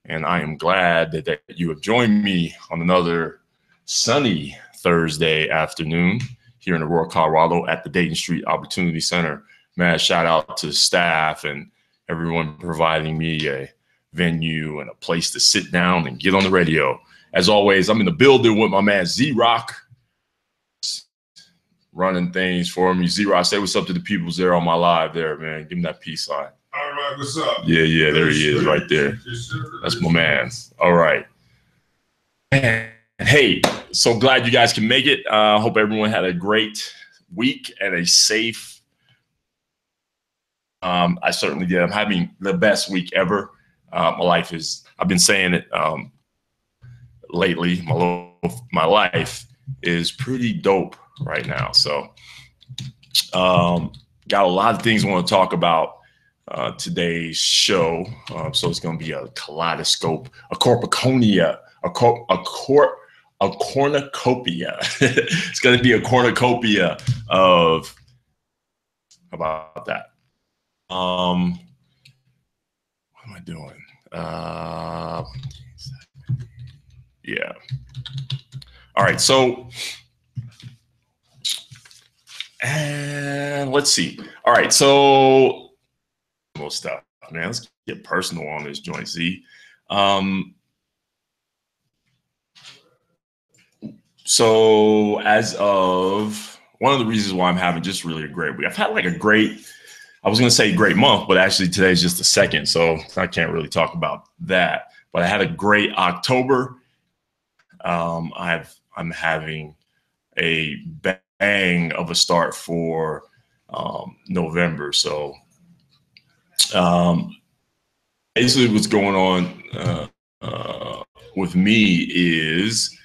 and I am glad that you have joined me on another sunny Thursday afternoon here in Aurora, Colorado at the Dayton Street Opportunity Center. Man, shout out to the staff and everyone providing me a venue and a place to sit down and get on the radio. As always, I'm in the building with my man Z-Rock, running things for me. Z-Rock, say what's up to the peoples there on my live there, man. Give him that peace sign. All right, what's up? Yeah, there he is right there. That's my man. All right. Hey, so glad you guys can make it. Hope everyone had a great week and a safe. I certainly did. I'm having the best week ever. My life is, I've been saying it lately, my life is pretty dope right now. So got a lot of things I want to talk about today's show. So it's going to be a kaleidoscope, a cornucopia. It's going to be a cornucopia of, how about that? What am I doing? Yeah. All right. So, and let's see. All right. So, most stuff, man. Let's get personal on this joint. See. So, as of one of the reasons why I'm having just really a great week, I've had like a great. I was going to say great month, but actually today's just the second, so I can't really talk about that. But I had a great October. I'm having a bang of a start for November. So basically what's going on with me is,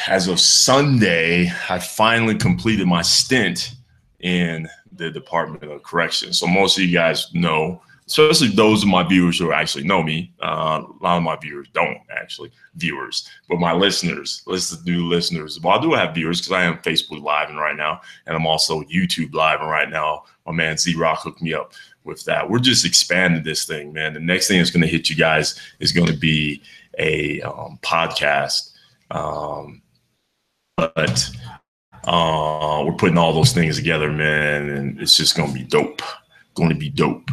as of Sunday, I finally completed my stint in the Department of Corrections. So most of you guys know, especially those of my viewers who actually know me. A lot of my viewers don't actually, but my listeners, new listeners. Well, I do have viewers because I am Facebook Live right now, and I'm also YouTube Live right now. My man Z-Rock hooked me up with that. We're just expanding this thing, man. The next thing that's going to hit you guys is going to be a podcast. But we're putting all those things together, man, and it's just going to be dope. Going to be dope.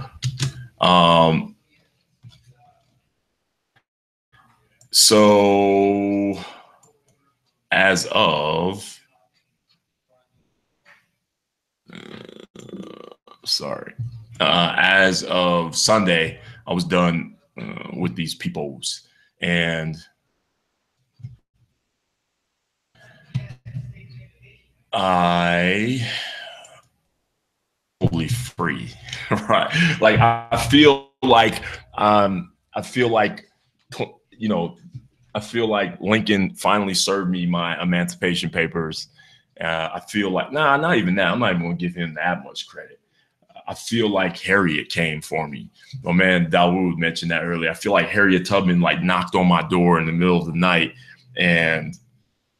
So as of as of Sunday, I was done with these peoples, and I totally free, right? Like I feel like Lincoln finally served me my emancipation papers. I feel like, not even that. I'm not even gonna give him that much credit. I feel like Harriet came for me. My man Dawood mentioned that earlier. I feel like Harriet Tubman like knocked on my door in the middle of the night and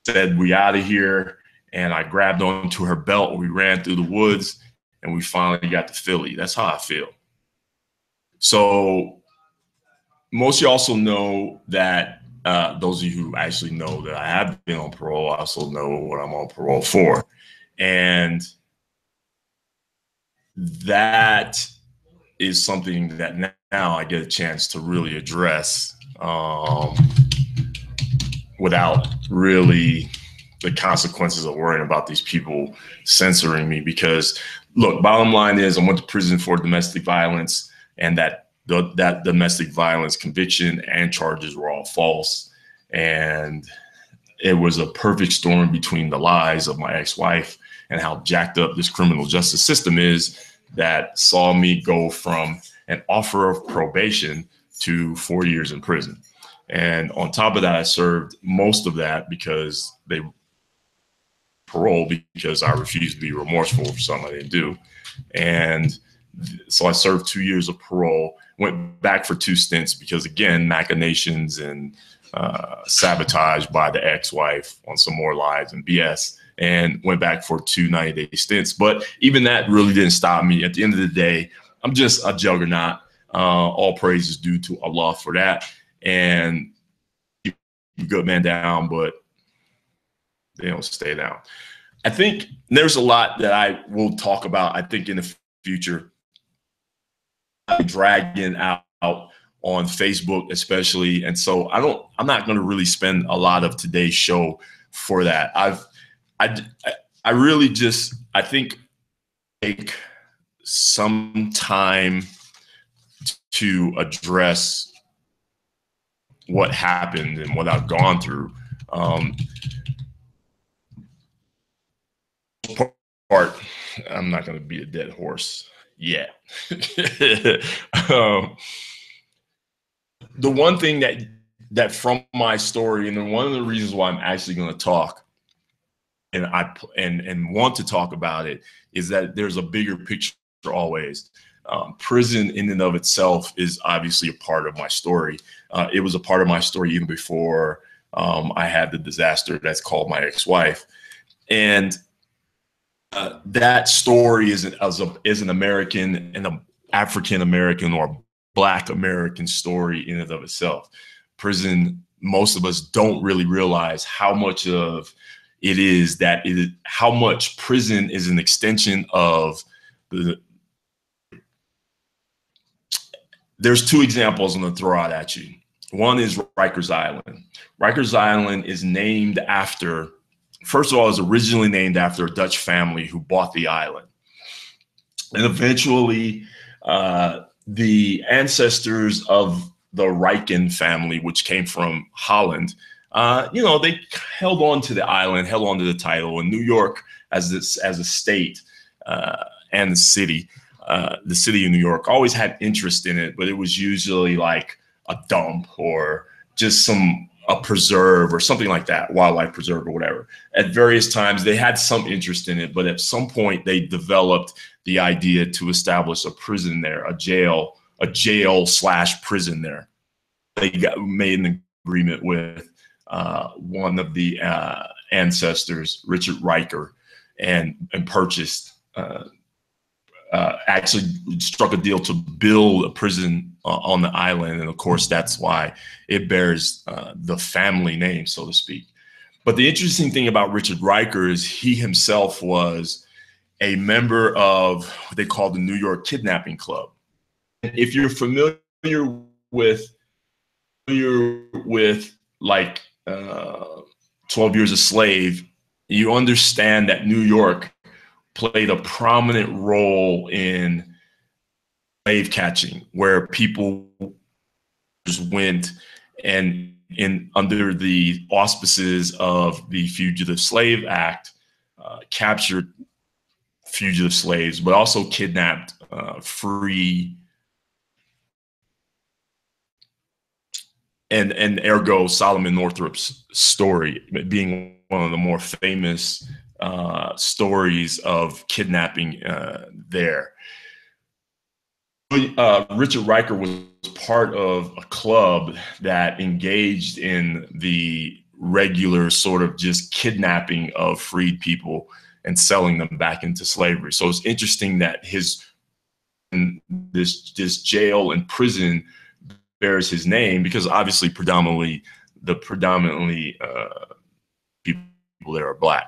said, "We out of here." And I grabbed onto her belt. We ran through the woods and we finally got to Philly. That's how I feel. So most of you also know that, those of you who actually know that I have been on parole, I also know what I'm on parole for. And that is something that now I get a chance to really address without really the consequences of worrying about these people censoring me. Because look, bottom line is I went to prison for domestic violence, and that domestic violence conviction and charges were all false. And it was a perfect storm between the lies of my ex-wife and how jacked up this criminal justice system is, that saw me go from an offer of probation to 4 years in prison. And on top of that, I served most of that because they parole, because I refused to be remorseful for something I didn't do. And so I served 2 years of parole, went back for 2 stints because, again, machinations and sabotage by the ex-wife on some more lies and BS, and went back for 2 90-day stints. But even that really didn't stop me. At the end of the day, I'm just a juggernaut. All praise is due to Allah for that. And keep a good man down, but they don't stay down. I think there's a lot that I will talk about, I think, in the future. Dragging out on Facebook, especially. And so I'm not going to really spend a lot of today's show for that. I really just, I think, take some time to address what happened and what I've gone through. Part, I'm not going to beat a dead horse. Yeah. The one thing that from my story, and then one of the reasons why I'm actually going to talk and want to talk about it, is that there's a bigger picture always. Prison in and of itself is obviously a part of my story. It was a part of my story even before I had the disaster that's called my ex-wife. And that story is an American and an African American or Black American story in and of itself. Prison, most of us don't really realize how much of it is how much prison is an extension of the. There's two examples I'm going to throw out at you. One is Rikers Island. Rikers Island is named after, first of all, it was originally named after a Dutch family who bought the island. And eventually, the ancestors of the Rijken family, which came from Holland, they held on to the island, held on to the title. And New York, as a state and the city of New York, always had interest in it, but it was usually like a dump or just a preserve or something like that, wildlife preserve or whatever. At various times, they had some interest in it, but at some point they developed the idea to establish a prison there, a jail/prison there. They made an agreement with one of the ancestors, Richard Riker, and purchased, actually struck a deal to build a prison on the island. And of course, that's why it bears the family name, so to speak. But the interesting thing about Richard Riker is he himself was a member of what they call the New York Kidnapping Club. If you're familiar with like 12 Years a Slave, you understand that New York played a prominent role in slave catching, where people just went and under the auspices of the Fugitive Slave Act, captured fugitive slaves, but also kidnapped free, and ergo Solomon Northrop's story being one of the more famous stories of kidnapping there. Richard Riker was part of a club that engaged in the regular sort of just kidnapping of freed people and selling them back into slavery. So it's interesting that this jail and prison bears his name, because obviously predominantly people there are Black.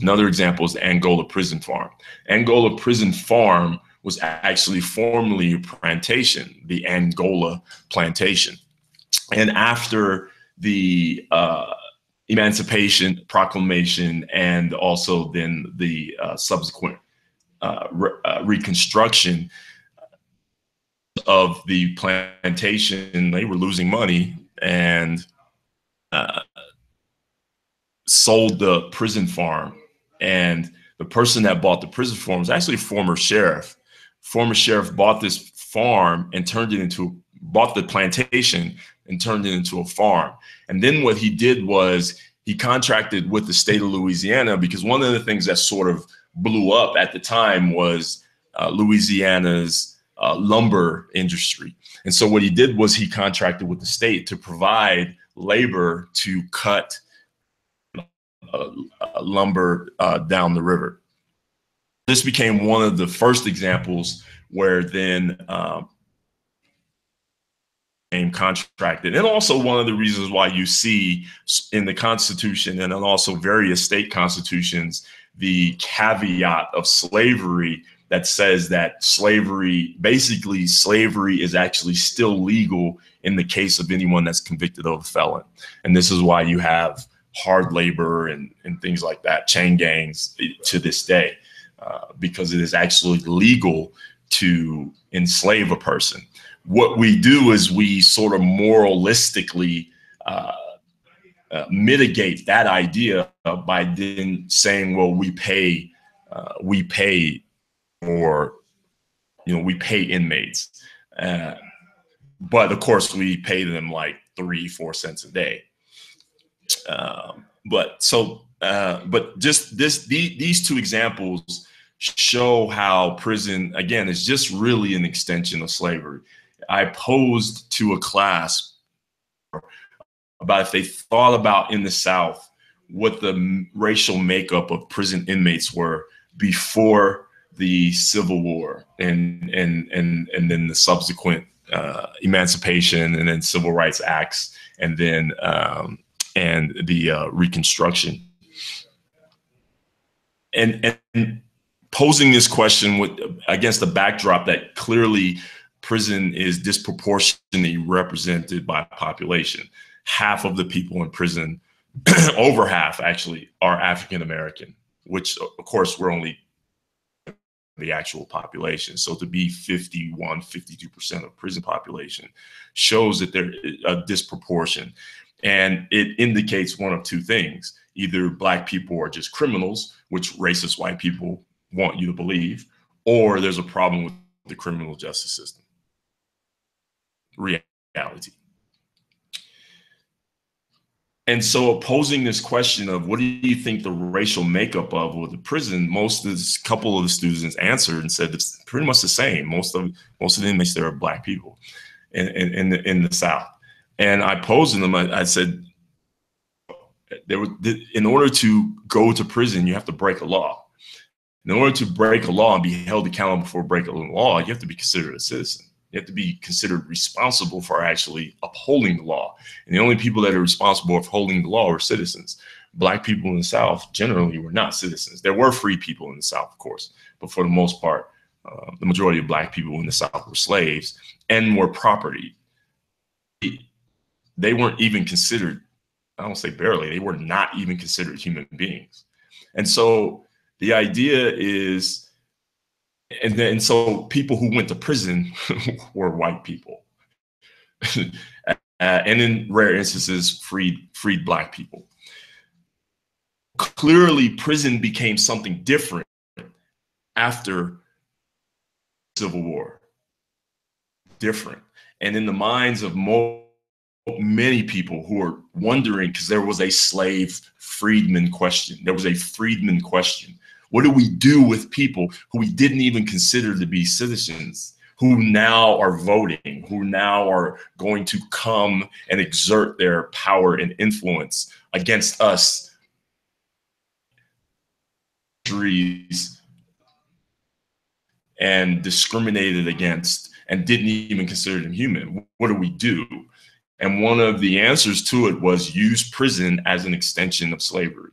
Another example is the Angola Prison Farm. Angola Prison Farm was actually formerly a plantation, the Angola Plantation. And after the Emancipation Proclamation and also then the subsequent reconstruction of the plantation, they were losing money and sold the prison farm. And the person that bought the prison farm was actually a former sheriff. Former sheriff bought this farm and bought the plantation and turned it into a farm. And then what he did was he contracted with the state of Louisiana, because one of the things that sort of blew up at the time was Louisiana's lumber industry. And so what he did was he contracted with the state to provide labor to cut lumber down the river. This became one of the first examples where then became contracted. And also one of the reasons why you see in the Constitution and then also various state constitutions, the caveat of slavery that says that slavery is actually still legal in the case of anyone that's convicted of a felon. And this is why you have hard labor and things like that, chain gangs to this day, because it is actually legal to enslave a person. What we do is we sort of moralistically mitigate that idea by then saying, well, we pay for, we pay inmates. But of course we pay them like 3-4 cents a day. But just these two examples show how prison, again, is just really an extension of slavery. I posed to a class about if they thought about in the South what the racial makeup of prison inmates were before the Civil War and then the subsequent emancipation and then civil rights acts and then and the Reconstruction. And posing this question against the backdrop that clearly prison is disproportionately represented by population. Half of the people in prison, over half actually, are African American, which of course we're only the actual population. So to be 52% of prison population shows that there is a disproportion. And it indicates one of two things. Either Black people are just criminals, which racist white people want you to believe, or there's a problem with the criminal justice system. Reality. And so posing this question of what do you think the racial makeup of the prison, couple of the students answered and said it's pretty much the same. Most of the inmates there are Black people in the South. And I posed to them, I said, in order to go to prison, you have to break a law. In order to break a law and be held accountable for breaking a law, you have to be considered a citizen. You have to be considered responsible for actually upholding the law. And the only people that are responsible for upholding the law are citizens. Black people in the South generally were not citizens. There were free people in the South, of course, but for the most part, the majority of Black people in the South were slaves and were property. They weren't even considered, I don't say barely, they were not even considered human beings. And so the idea is, and so people who went to prison were white people. And in rare instances, freed Black people. Clearly, prison became something different after the Civil War. Different. And in the minds of many people who are wondering, because there was a slave-freedman question. There was a freedman question. What do we do with people who we didn't even consider to be citizens, who now are voting, who now are going to come and exert their power and influence against us? And discriminated against and didn't even consider them human. What do we do? And one of the answers to it was use prison as an extension of slavery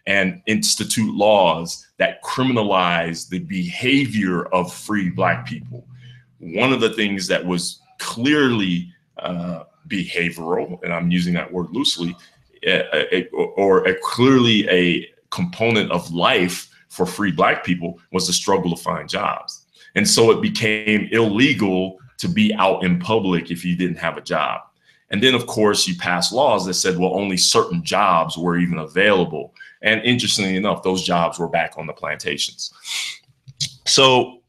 and institute laws that criminalize the behavior of free Black people. One of the things that was clearly behavioral, and I'm using that word loosely, clearly a component of life for free Black people was the struggle to find jobs. And so it became illegal to be out in public if you didn't have a job. And then, of course, you passed laws that said, well, only certain jobs were even available. And interestingly enough, those jobs were back on the plantations. So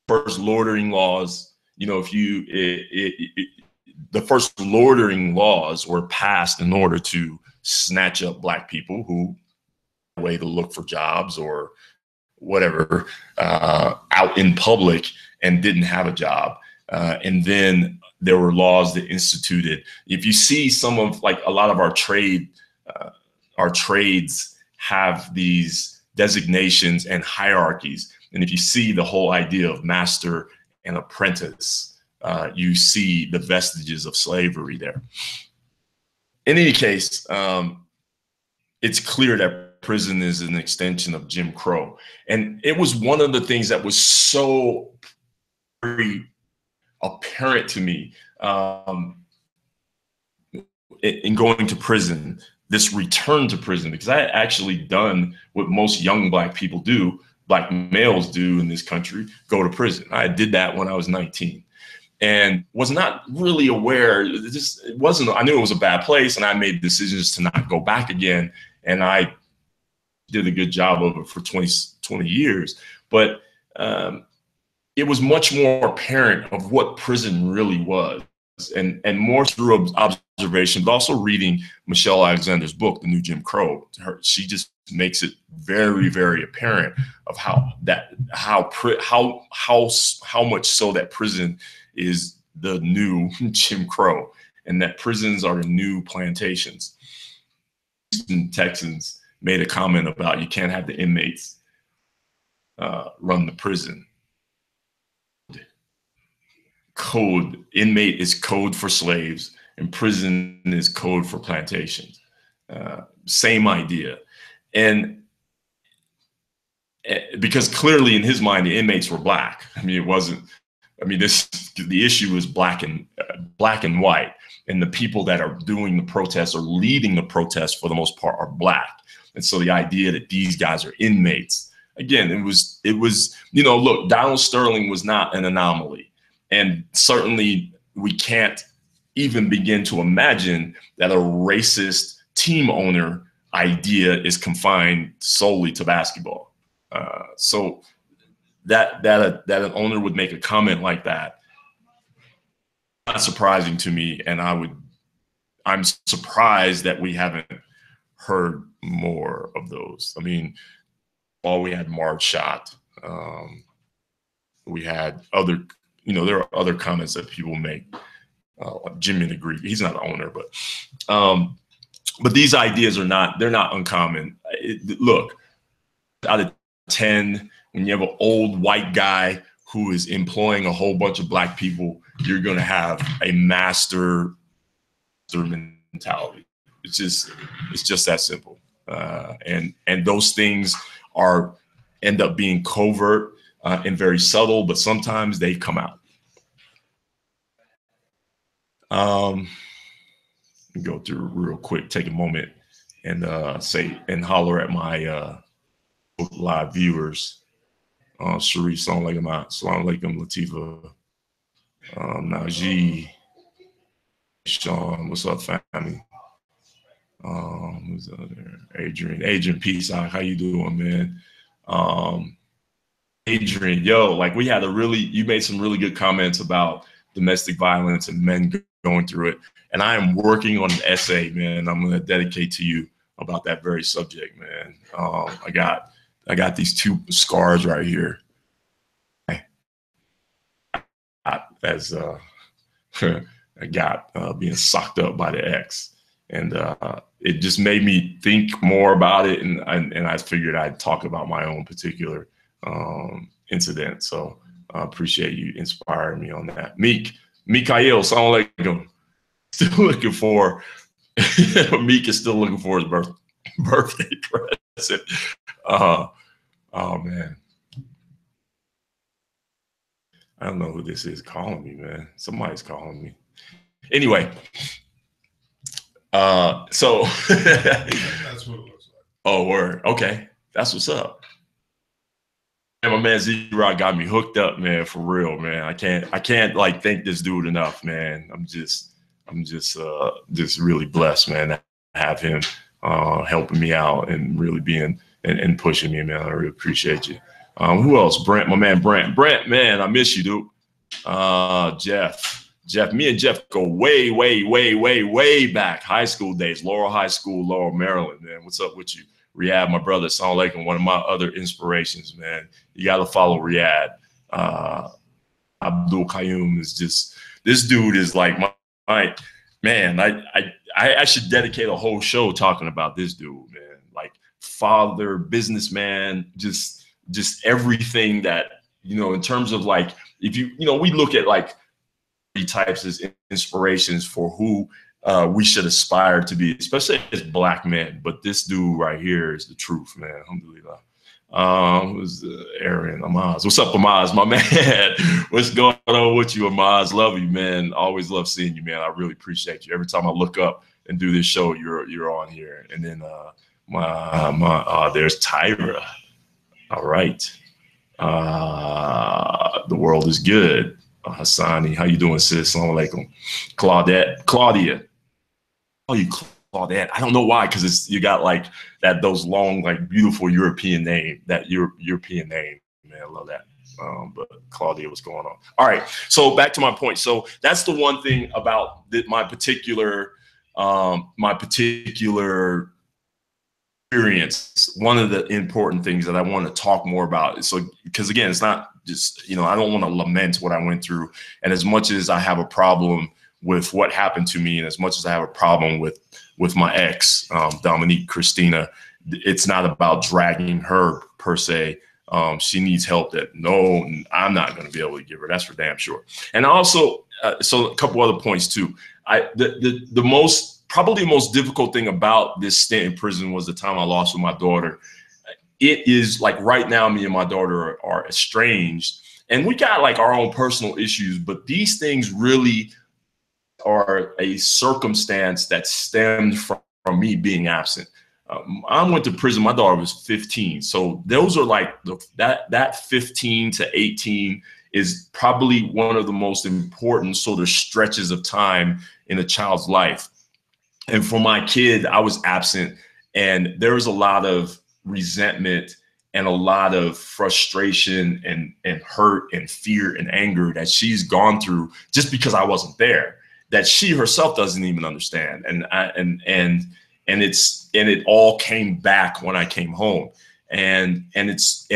first loitering laws, the first loitering laws were passed in order to snatch up Black people who way to look for jobs or whatever out in public and didn't have a job. And then there were laws that instituted, if you see some of like a lot of our trades have these designations and hierarchies. And if you see the whole idea of master and apprentice, you see the vestiges of slavery there. In any case, it's clear that prison is an extension of Jim Crow. And it was one of the things that was so very apparent to me in going to prison, this return to prison, because I had actually done what most young Black people do, Black males do in this country, go to prison. I did that when I was 19 and was not really aware. It wasn't, I knew it was a bad place, and I made decisions to not go back again. And I did a good job of it for 20 years. But it was much more apparent of what prison really was, and more through observation, but also reading Michelle Alexander's book, The New Jim Crow. She just makes it very, very apparent of how much so that prison is the new Jim Crow, and that prisons are the new plantations. Houston Texans made a comment about you can't have the inmates run the prison. Code, inmate is code for slaves, and prison is code for plantations. Same idea. And because clearly in his mind, the inmates were Black. I mean, it wasn't, I mean, the issue is black and white. And the people that are doing the protests or leading the protests for the most part are Black. And so the idea that these guys are inmates, again, it was, you know, look, Donald Sterling was not an anomaly. And certainly we can't even begin to imagine that a racist team owner idea is confined solely to basketball. So that an owner would make a comment like that, not surprising to me. And I'm surprised that we haven't heard more of those. I mean, we had Marge Shot. We had other, you know, there are other comments that people make. Jimmy the Greek, he's not the owner, but these ideas they're not uncommon. Look, out of 10, when you have an old white guy who is employing a whole bunch of Black people, you're going to have a master mentality. It's just that simple. And those things end up being covert and very subtle, but sometimes they come out. Go through real quick, take a moment and say and holler at my live viewers. Sharif, salam alaikum, Latifa, Najee, Sean, what's up, family? Who's out there? Adrian, peace out. How you doing, man? Adrian, yo, like you made some really good comments about domestic violence and men going through it. And I am working on an essay, man, I'm going to dedicate to you about that very subject, man. I got these 2 scars right here. As I got being socked up by the ex. And it just made me think more about it. And I figured I'd talk about my own particular incident. So I appreciate you inspiring me on that. Mikael, salam alaikum. Still looking for, Meek is still looking for his birthday present. Oh man. I don't know who this is calling me, man. Somebody's calling me. Anyway, so that's what it looks like. Oh, word. Okay, that's what's up. And my man Z-Rock got me hooked up, man, for real, man. I can't like thank this dude enough, man. I'm just really blessed, man, to have him helping me out and really being and pushing me, man. I really appreciate you. Who else? Brent, my man, Brent, man, I miss you, dude. Jeff, me and Jeff go way back. High school days, Laurel High School, Laurel, Maryland, man. What's up with you? Riyadh, my brother, salam alaikum, one of my other inspirations, man. You got to follow Riyadh. Abdul Qayyum is just, this dude is like my man. I should dedicate a whole show talking about this dude, man. Like father, businessman, just everything that, you know, in terms of like, if you know, we look at like types as inspirations for who we should aspire to be, especially as Black men. But this dude right here is the truth, man. Alhamdulillah. Who's Aaron Amaz? What's up, Amaz, my man? What's going on with you, Amaz? Love you, man. Always love seeing you, man. I really appreciate you. Every time I look up and do this show, you're on here. And then there's Tyra. All right. The world is good. Hassani, how you doing, sis? Assalamu alaikum. Claudia. Oh, you Claudette. I don't know why, because you got like those long, like beautiful European name, European name. Man, I love that. But Claudia, what's going on? All right, so back to my point. So that's the one thing about my particular experience. One of the important things that I want to talk more about. So, because again, it's not just, I don't want to lament what I went through. And as much as I have a problem with what happened to me, and as much as I have a problem with my ex, Dominique Christina, it's not about dragging her per se. She needs help that I'm not going to be able to give her. That's for damn sure. And also, so a couple other points too. Probably the most difficult thing about this stint in prison was the time I lost with my daughter. It is like right now, me and my daughter are estranged, and we got like our own personal issues, but these things really are a circumstance that stemmed from me being absent. I went to prison. My daughter was 15. So those are like that 15 to 18 is probably one of the most important sort of stretches of time in a child's life. And for my kid, I was absent, and there was a lot of resentment and a lot of frustration and hurt and fear and anger that she's gone through just because I wasn't there, that she herself doesn't even understand. And it all came back when I came home. And things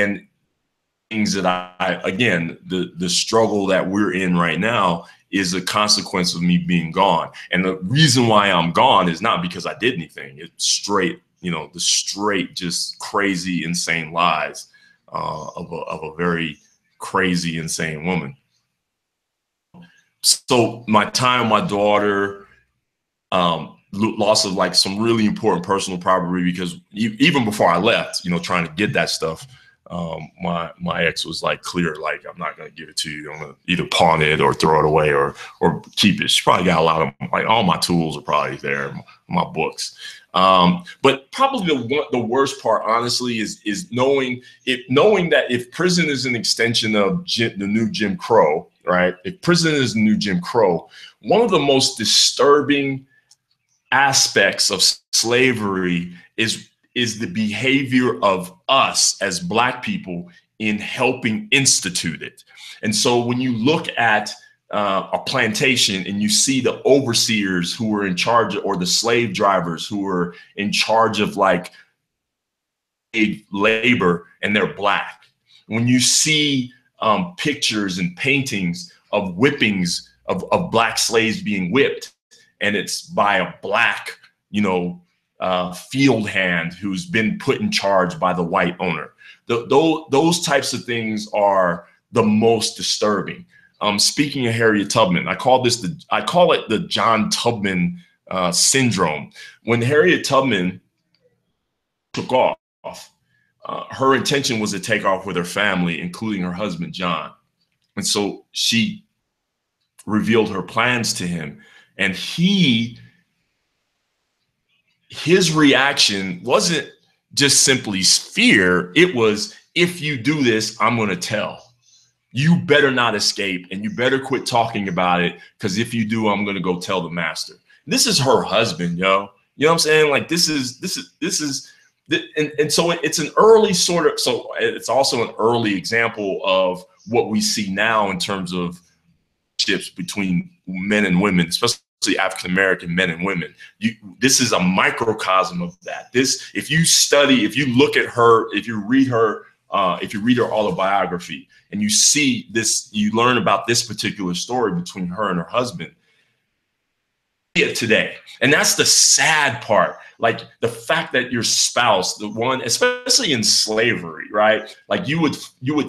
that again, the struggle that we're in right now is a consequence of me being gone. And the reason why I'm gone is not because I did anything. It's straight, the straight, just crazy, insane lies of a very crazy, insane woman. So my time, my daughter, loss of like some really important personal property, because even before I left, trying to get that stuff, my ex was like clear, like, I'm not going to give it to you. I'm going to either pawn it or throw it away or keep it. She probably got a lot of, like, all my tools are probably there, my books. But probably the worst part, honestly, is knowing that if prison is an extension of the new Jim Crow, right? If prison is the new Jim Crow, one of the most disturbing aspects of slavery is the behavior of us as Black people in helping institute it. And so when you look at a plantation and you see the overseers who were in charge, or the slave drivers who were in charge of like labor, and they're Black, when you see pictures and paintings of whippings of Black slaves being whipped, and it's by a Black, field hand who's been put in charge by the white owner. Those types of things are the most disturbing. Speaking of Harriet Tubman, I call it the John Tubman syndrome. When Harriet Tubman took off, her intention was to take off with her family, including her husband, John. And so she revealed her plans to him, and his reaction wasn't just simply fear. It was, if you do this, I'm going to tell. You better not escape, and you better quit talking about it, because if you do, I'm going to go tell the master. This is her husband, yo. You know what I'm saying? Like, this is, and so it's an early so it's also an early example of what we see now in terms of relationships between men and women, especially African-American men and women. This is a microcosm of that. If you look at her, if you read her autobiography, and you see this, you learn about this particular story between her and her husband today. And that's the sad part. Like, the fact that your spouse, the one, especially in slavery, right? Like, you would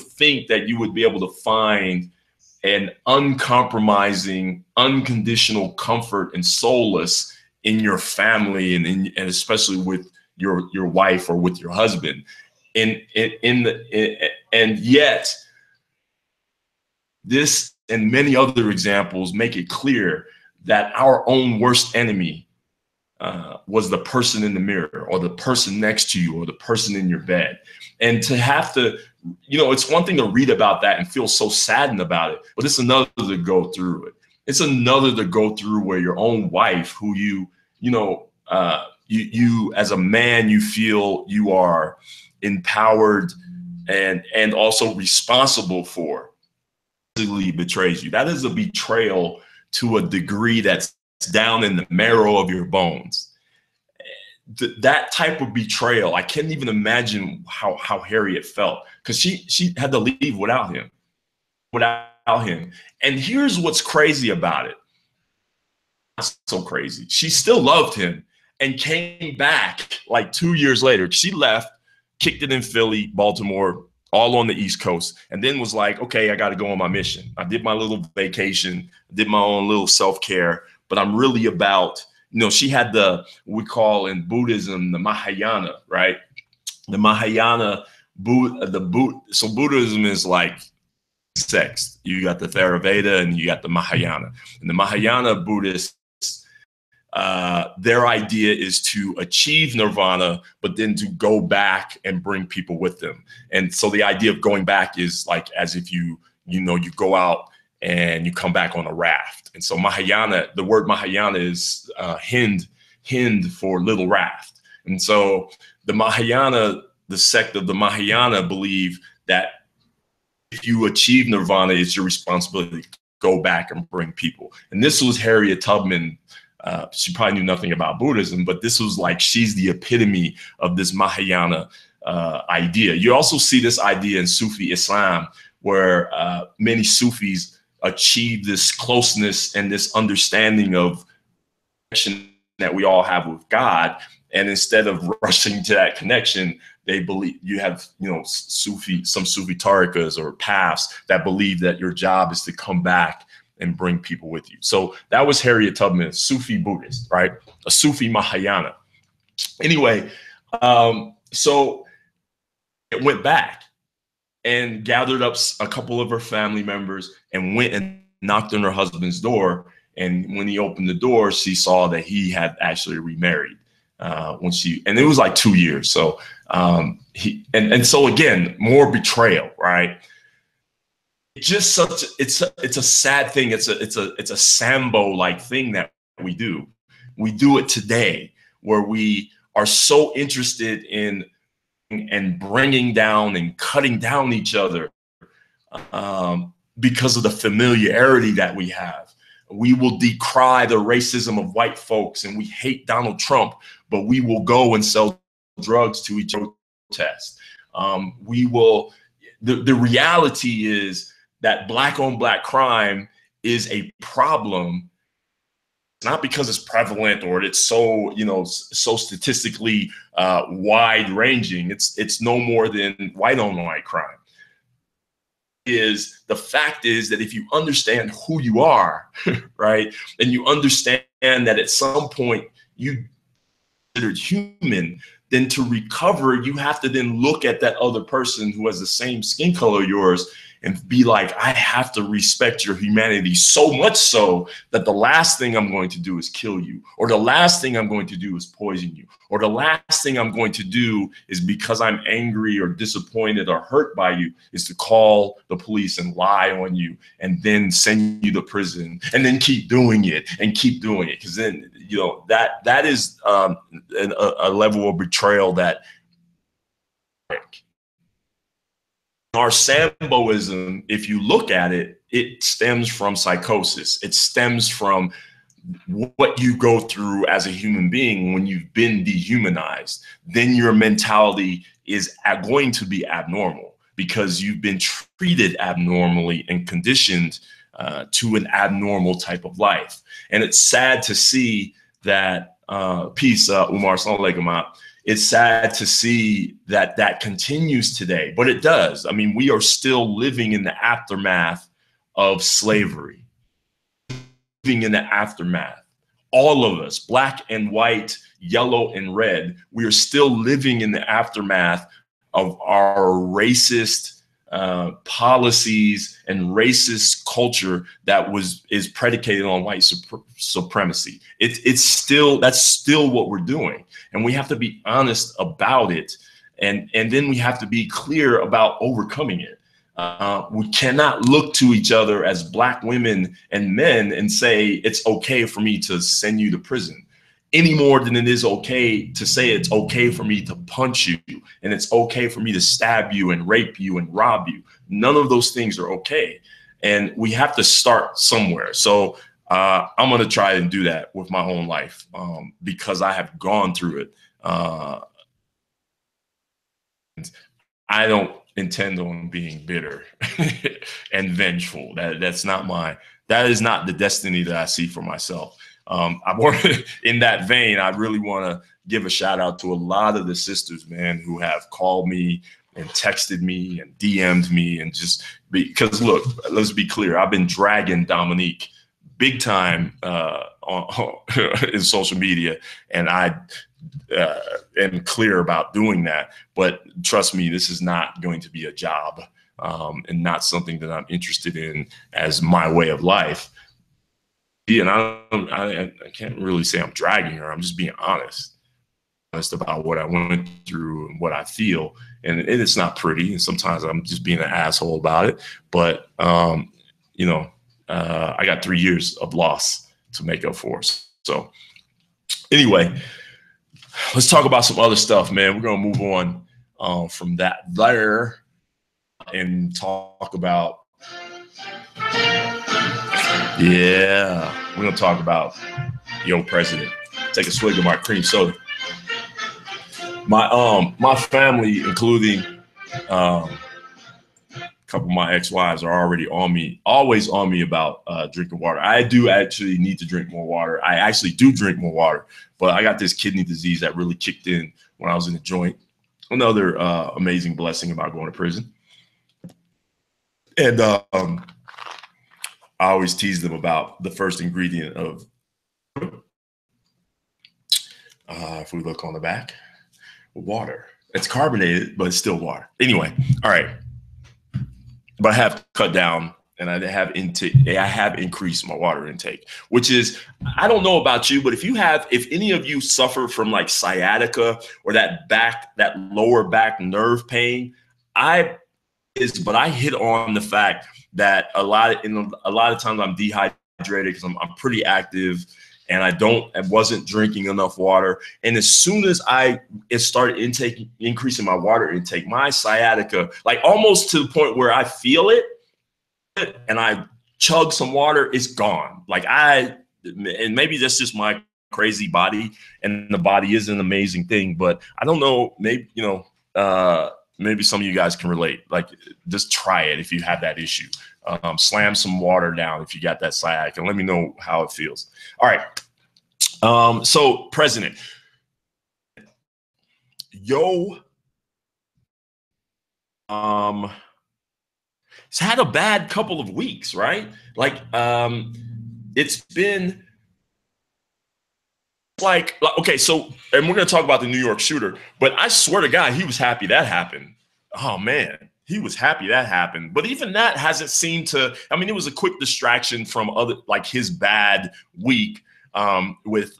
think that you would be able to find and uncompromising, unconditional comfort and solace in your family, and especially with your wife or with your husband. And yet this and many other examples make it clear that our own worst enemy was the person in the mirror, or the person next to you, or the person in your bed. And to have to, it's one thing to read about that and feel so saddened about it, but it's another to go through it. It's another to go through where your own wife, who you as a man, you feel you are empowered and also responsible for, betrays you. That is a betrayal to a degree that's down in the marrow of your bones. That type of betrayal, I can't even imagine how Harriet felt, because she had to leave without him. And here's what's crazy about it. Not so crazy. She still loved him and came back like 2 years later. She left, kicked it in Philly, Baltimore, all on the East Coast, and then was like, okay, I got to go on my mission. I did my little vacation, did my own little self-care, but I'm really about, she had we call in Buddhism, the Mahayana, right? The Mahayana, so Buddhism is like sects. You got the Theravada and you got the Mahayana. And the Mahayana Buddhists, their idea is to achieve nirvana, but then to go back and bring people with them. And so the idea of going back is like as if you go out and you come back on a raft. And so Mahayana, the word Mahayana is Hind for little raft. And so the Mahayana, the sect of the Mahayana, believe that if you achieve nirvana, it's your responsibility to go back and bring people. And this was Harriet Tubman. She probably knew nothing about Buddhism, but this was like, she's the epitome of this Mahayana idea. You also see this idea in Sufi Islam, where many Sufis achieve this closeness and this understanding of connection that we all have with God. And instead of rushing to that connection, they believe you have, some Sufi tariqas or paths that believe that your job is to come back and bring people with you. So that was Harriet Tubman, a Sufi Buddhist, right? A Sufi Mahayana. Anyway, so it went back and gathered up a couple of her family members and went and knocked on her husband's door. And when he opened the door, she saw that he had actually remarried and it was like 2 years. So so again, more betrayal, right? It's just it's a sad thing. It's a Sambo-like thing that we do. We do it today, where we are so interested in and bringing down and cutting down each other because of the familiarity that we have. We will decry the racism of white folks, and we hate Donald Trump, but we will go and sell drugs to each other. The reality is that black on black crime is a problem, not because it's prevalent or it's so, so statistically wide ranging. It's no more than white on white crime. The fact is that if you understand who you are, right, and you understand that at some point you considered human, then to recover, you have to then look at that other person who has the same skin color yours and be like, I have to respect your humanity, so much so that the last thing I'm going to do is kill you, or the last thing I'm going to do is poison you, or the last thing I'm going to do is, because I'm angry or disappointed or hurt by you, is to call the police and lie on you and then send you to prison and then keep doing it and keep doing it. Because then, that is a level of betrayal that our Samboism, if you look at it, it stems from psychosis. It stems from what you go through as a human being when you've been dehumanized. Then your mentality is going to be abnormal because you've been treated abnormally and conditioned to an abnormal type of life. And it's sad to see that, peace, Umar, assalamu alaikum. It's sad to see that continues today, but it does. I mean, we are still living in the aftermath of slavery, living in the aftermath. All of us, black and white, yellow and red, we are still living in the aftermath of our racist policies and racist culture that is predicated on white supremacy. That's still what we're doing, and we have to be honest about it, and then we have to be clear about overcoming it. We cannot look to each other as black women and men and say it's okay for me to send you to prison, any more than it is okay to say it's okay for me to punch you and it's okay for me to stab you and rape you and rob you. None of those things are okay. And we have to start somewhere. So I'm going to try and do that with my own life because I have gone through it. I don't intend on being bitter and vengeful. That is not the destiny that I see for myself. In that vein, I really want to give a shout out to a lot of the sisters, man, who have called me and texted me and DM'd me, and just because, look, let's be clear, I've been dragging Dominique big time in social media, and I am clear about doing that. But trust me, this is not going to be a job and not something that I'm interested in as my way of life. And I can't really say I'm dragging her. I'm just being honest about what I went through and what I feel. And it's not pretty. And sometimes I'm just being an asshole about it. But, I got 3 years of loss to make up for. So anyway, let's talk about some other stuff, man. We're going to move on from that there and talk about, we're going to talk about Yo President. Take a swig of my cream soda. My family, including a couple of my ex-wives, are already always on me about drinking water. I do actually need to drink more water. I actually do drink more water, but I got this kidney disease that really kicked in when I was in the joint. Another amazing blessing about going to prison. And I always tease them about the first ingredient of, if we look on the back, water. It's carbonated, but it's still water. Anyway, all right. But I have cut down and I have increased my water intake, which is, I don't know about you, but if any of you suffer from like sciatica or that lower back nerve pain, but I hit on the fact that a lot of times I'm dehydrated because I'm pretty active and I wasn't drinking enough water. And as soon as it started increasing my water intake, my sciatica, like almost to the point where I feel it and I chug some water, it's gone. And maybe that's just my crazy body, and the body is an amazing thing, but I don't know, maybe, maybe some of you guys can relate. Like, just try it if you have that issue. Slam some water down if you got that sciatica, and let me know how it feels. All right. So President, Yo, it's had a bad couple of weeks, right? Like, it's been like, okay, so, and we're going to talk about the New York shooter, but I swear to God, he was happy that happened. Oh man, he was happy that happened. But even that hasn't seemed to, I mean, it was a quick distraction from his bad week with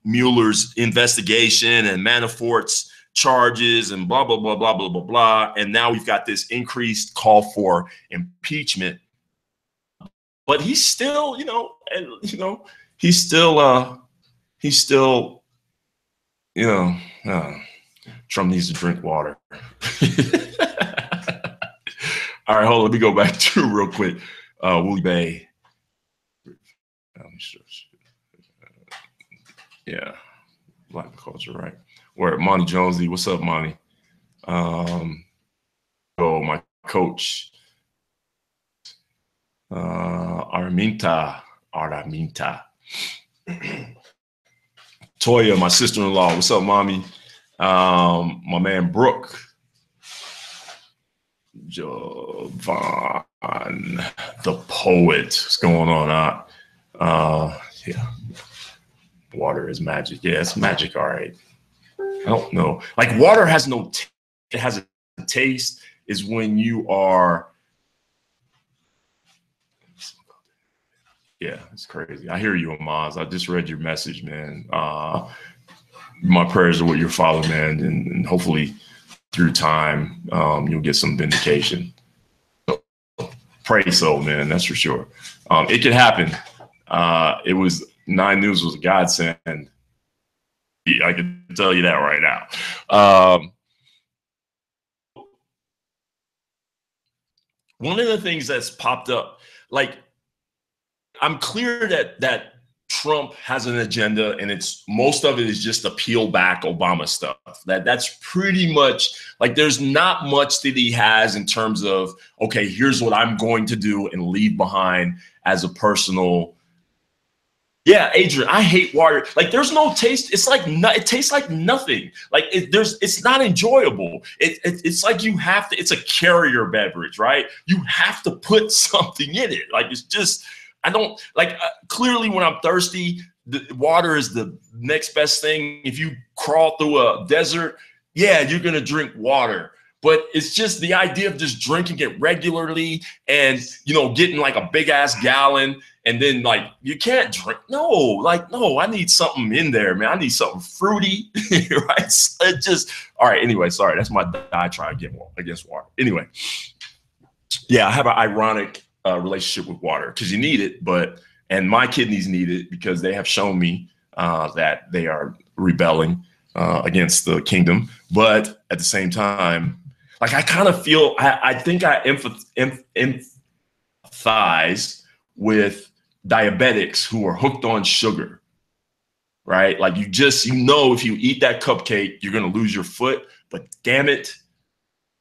Mueller's investigation and Manafort's charges and blah, blah, blah, blah, blah, blah, blah. And now we've got this increased call for impeachment. But he's still, Trump needs to drink water. All right, hold on. Let me go back to real quick. Willie Bay. Yeah, Black culture, right? Where Monty Jonesy, what's up, Monty? My coach, Araminta. Toya, my sister-in-law, what's up, mommy? My man Brooke, Jovan, the poet. What's going on? Yeah. Water is magic. Yeah, it's magic. All right. I don't know. Like water has no, it has a taste is when you are. Yeah, it's crazy. I hear you, Amaz. I just read your message, man. My prayers are with your father, man. And hopefully through time, you'll get some vindication. So, pray so, man. That's for sure. It could happen. It was 9 News was a godsend. I can tell you that right now. One of the things that's popped up, like I'm clear that Trump has an agenda, and most of it is just to peel back Obama stuff. That's pretty much like there's not much that he has in terms of, okay, here's what I'm going to do and leave behind as a personal. Yeah, Adrian, I hate water. Like there's no taste. It's like it tastes like nothing. Like it's not enjoyable. It's like you have to. It's a carrier beverage, right? You have to put something in it. Like it's just. I don't like clearly when I'm thirsty, the water is the next best thing. If you crawl through a desert, yeah, you're going to drink water. But it's just the idea of just drinking it regularly and, getting like a big ass gallon and then like you can't drink. No, I need something in there, man. I need something fruity, right? It just all right. Anyway, sorry. That's my diatribe against water. Anyway, yeah, I have an ironic relationship with water because you need it, and my kidneys need it because they have shown me that they are rebelling against the kingdom. But at the same time, like I kind of feel, I think I empathize with diabetics who are hooked on sugar, right? Like if you eat that cupcake, you're going to lose your foot, but damn it,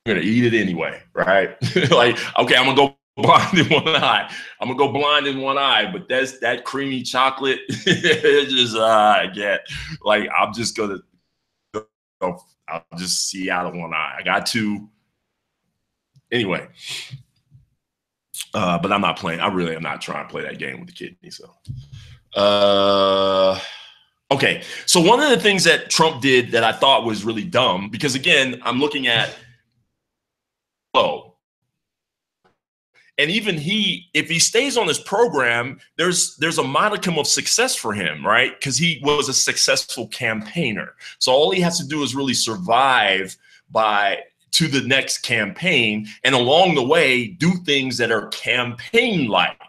you're going to eat it anyway, right? Like, okay, I'm going to go blind in one eye. I'm gonna go blind in one eye, but that creamy chocolate. Just like I'm just gonna. I'll just see out of one eye. I got to. Anyway, but I'm not playing. I really am not trying to play that game with the kidney. So, okay. So one of the things that Trump did that I thought was really dumb, because again, I'm looking at. And even if he stays on this program, there's a modicum of success for him, right? Because he was a successful campaigner. So all he has to do is really survive to the next campaign, and along the way, do things that are campaign-like.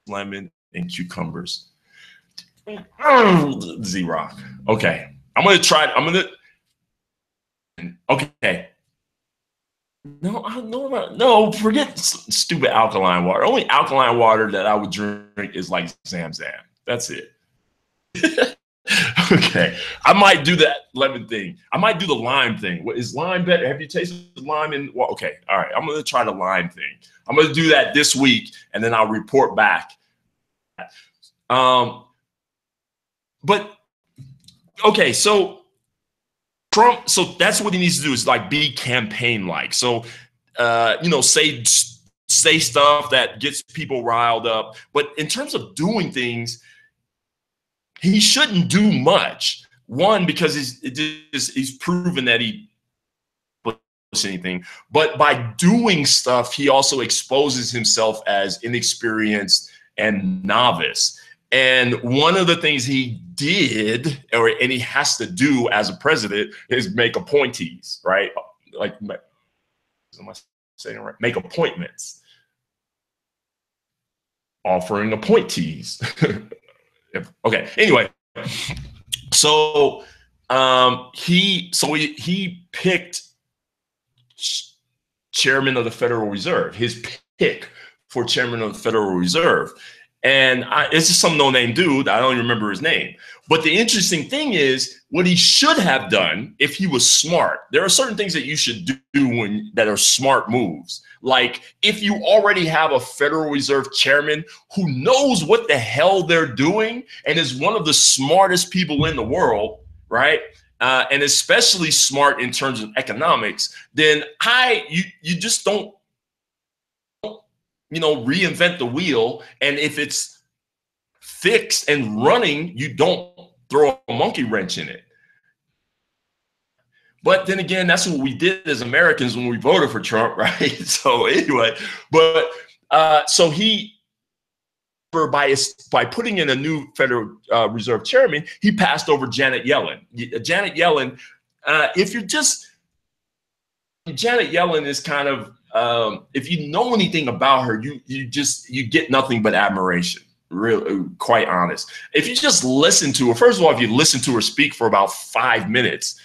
Lemon and cucumbers. Z-Rock. Okay. Okay. No, forget stupid alkaline water. Only alkaline water that I would drink is like Zam. That's it. Okay. I might do that lemon thing. I might do the lime thing. What is lime better? Have you tasted lime okay. All right. I'm going to try the lime thing. I'm going to do that this week and then I'll report back. But okay. So Trump, so that's what he needs to do is like be campaign-like. So, say stuff that gets people riled up. But in terms of doing things, he shouldn't do much. One, because he's proven that he doesn't anything. But by doing stuff, he also exposes himself as inexperienced and novice. And one of the things he did, and he has to do as a president, is make appointees, right? Like, am I saying it right? Make appointments, offering appointees. Okay. Anyway, so he picked chairman of the Federal Reserve. His pick for chairman of the Federal Reserve. And it's just some no-name dude. I don't even remember his name. But the interesting thing is what he should have done if he was smart. There are certain things that you should do that are smart moves. Like if you already have a Federal Reserve chairman who knows what the hell they're doing and is one of the smartest people in the world, right? and especially smart in terms of economics, then you just don't, reinvent the wheel. And if it's fixed and running, you don't throw a monkey wrench in it. But then again, that's what we did as Americans when we voted for Trump, right? So anyway, but so he, by putting in a new Federal Reserve chairman, he passed over Janet Yellen. Janet Yellen, if you're just, Janet Yellen is kind of, if you know anything about her, you get nothing but admiration. Real, quite honest. If you just listen to her, first of all, if you listen to her speak for about 5 minutes,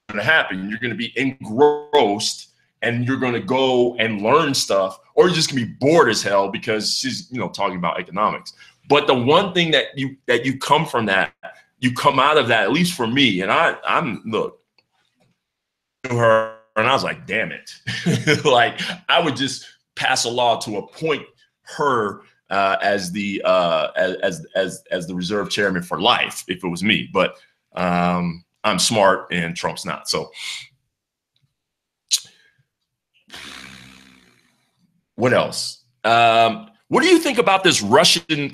what's going to happen? You're going to be engrossed, and you're going to go and learn stuff, or you're just going to be bored as hell because she's, talking about economics. But the one thing that you come from that, you come out of that, at least for me, and I'm look to her, and I was like, damn it, like I would just pass a law to appoint her as the reserve chairman for life if it was me. But I'm smart and Trump's not. So what else? What do you think about this Russian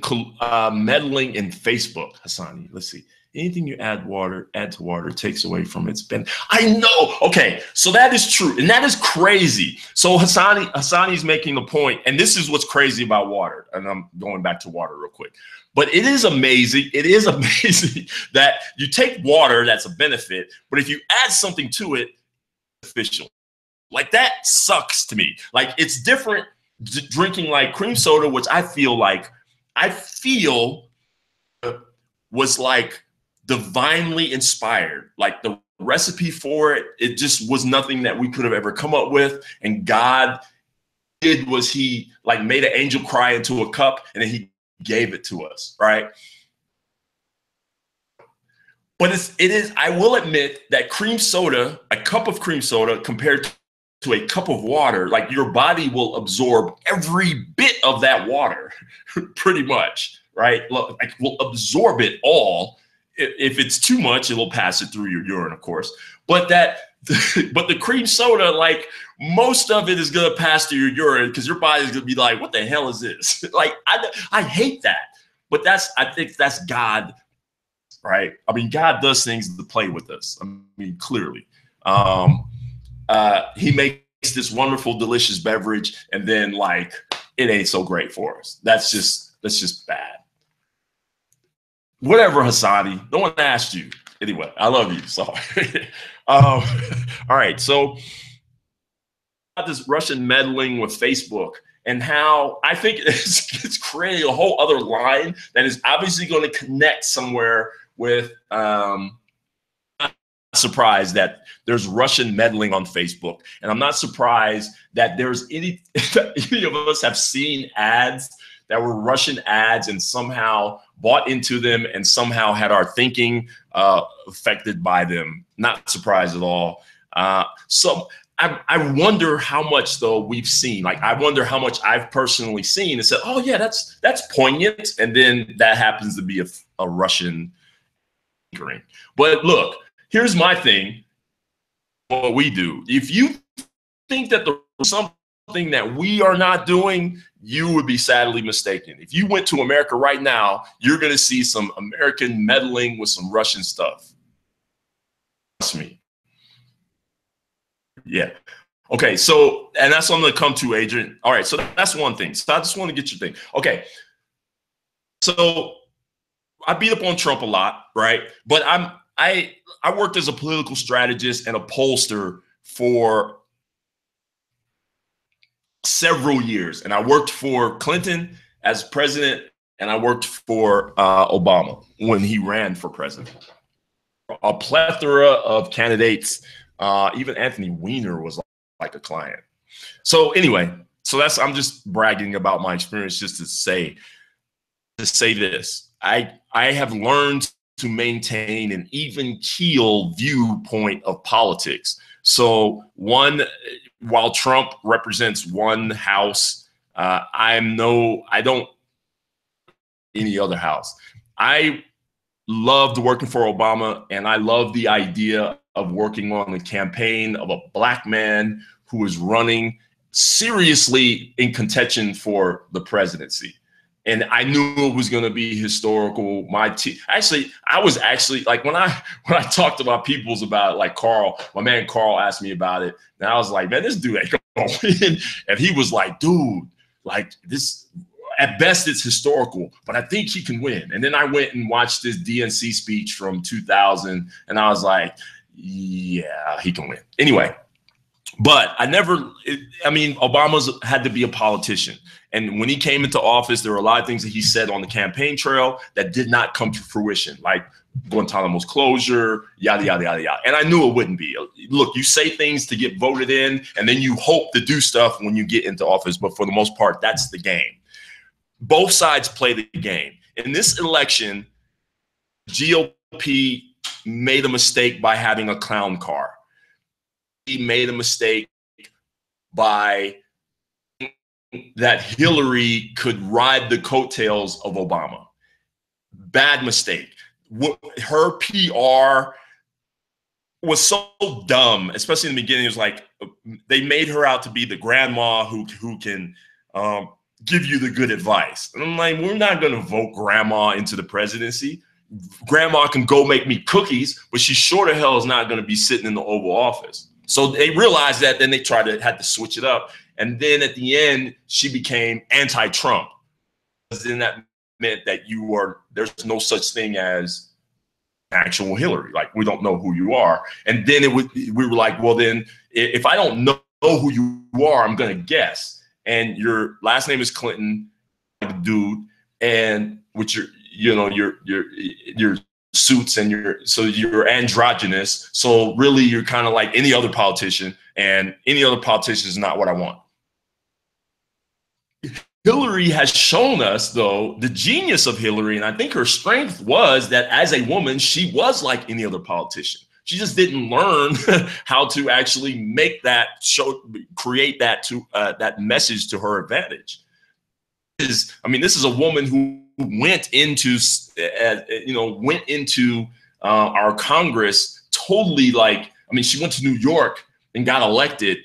meddling in Facebook, Hassani? Let's see. Anything you add to water takes away from its benefit. I know. Okay, so that is true, and that is crazy. So Hassani's making the point, and this is what's crazy about water. And I'm going back to water real quick. But it is amazing. It is amazing that you take water that's a benefit, but if you add something to it, it's official. Like that sucks to me. Like it's different drinking like cream soda, which I feel was like divinely inspired. Like the recipe for it, it just was nothing that we could have ever come up with. And God was he like made an angel cry into a cup, and then he gave it to us, right? But it is, I will admit that cream soda, a cup of cream soda compared to a cup of water, like your body will absorb every bit of that water, pretty much, right? Like will absorb it all. If it's too much, it'll pass it through your urine, of course. But the cream soda, like most of it is gonna pass through your urine because your body's gonna be like, what the hell is this? Like I hate that. But I think that's God, right? I mean, God does things to play with us. I mean, clearly. He makes this wonderful, delicious beverage, and then like it ain't so great for us. That's just bad. Whatever, Hassani. No one asked you. Anyway, I love you. Sorry. All right. So about this Russian meddling with Facebook and how I think it's creating a whole other line that is obviously going to connect somewhere with. I'm not surprised that there's Russian meddling on Facebook, and I'm not surprised that there's any of us have seen ads that were Russian ads and somehow bought into them and somehow had our thinking affected by them. Not surprised at all. So I wonder how much though we've seen. Like I wonder how much I've personally seen and said, oh yeah, that's poignant, and then that happens to be a Russian tinkering. But look, here's my thing. What we do. If you think that there's something that we are not doing, you would be sadly mistaken. If you went to America right now, you're going to see some American meddling with some Russian stuff. Trust me. Yeah. Okay. So, and that's what I'm going to come to, Adrian. All right. So that's one thing. So I just want to get your thing. Okay. So I beat up on Trump a lot, right? But I worked as a political strategist and a pollster for several years, and I worked for Clinton as president, and I worked for Obama when he ran for president. A plethora of candidates, even Anthony Weiner was like a client. So anyway, so I'm just bragging about my experience just to say this. I have learned to maintain an even keel viewpoint of politics. So while Trump represents one house, I don't any other house. I loved working for Obama, and I love the idea of working on the campaign of a black man who was running seriously in contention for the presidency. And I knew it was going to be historical. I was actually like, when I talked to my peoples about it, like Carl, my man Carl asked me about it, and I was like, man, this dude ain't gonna win. And he was like, dude, like this, at best it's historical, but I think he can win. And then I went and watched this DNC speech from 2000, and I was like, yeah, he can win. Anyway, but I mean, Obama's had to be a politician. And when he came into office, there were a lot of things that he said on the campaign trail that did not come to fruition, like Guantanamo's closure, yada, yada, yada, yada. And I knew it wouldn't be. Look, you say things to get voted in, and then you hope to do stuff when you get into office. But for the most part, that's the game. Both sides play the game. In this election, GOP made a mistake by having a clown car. He made a mistake by that Hillary could ride the coattails of Obama. Bad mistake. Her PR was so dumb, especially in the beginning. It was like they made her out to be the grandma who can give you the good advice. And I'm like, we're not going to vote grandma into the presidency. Grandma can go make me cookies, but she sure the hell is not going to be sitting in the Oval Office. So they realized that, then they had to switch it up. And then at the end, she became anti-Trump. Then that meant that there's no such thing as actual Hillary. Like, we don't know who you are. And then we were like, well, then if I don't know who you are, I'm going to guess. And your last name is Clinton, dude, and with your suits and you're androgynous. So really you're kind of like any other politician, and any other politician is not what I want. Hillary has shown us, though, the genius of Hillary, and I think her strength was that as a woman, she was like any other politician. She just didn't learn how to actually make that create that that message to her advantage. This is a woman who went into our Congress totally she went to New York and got elected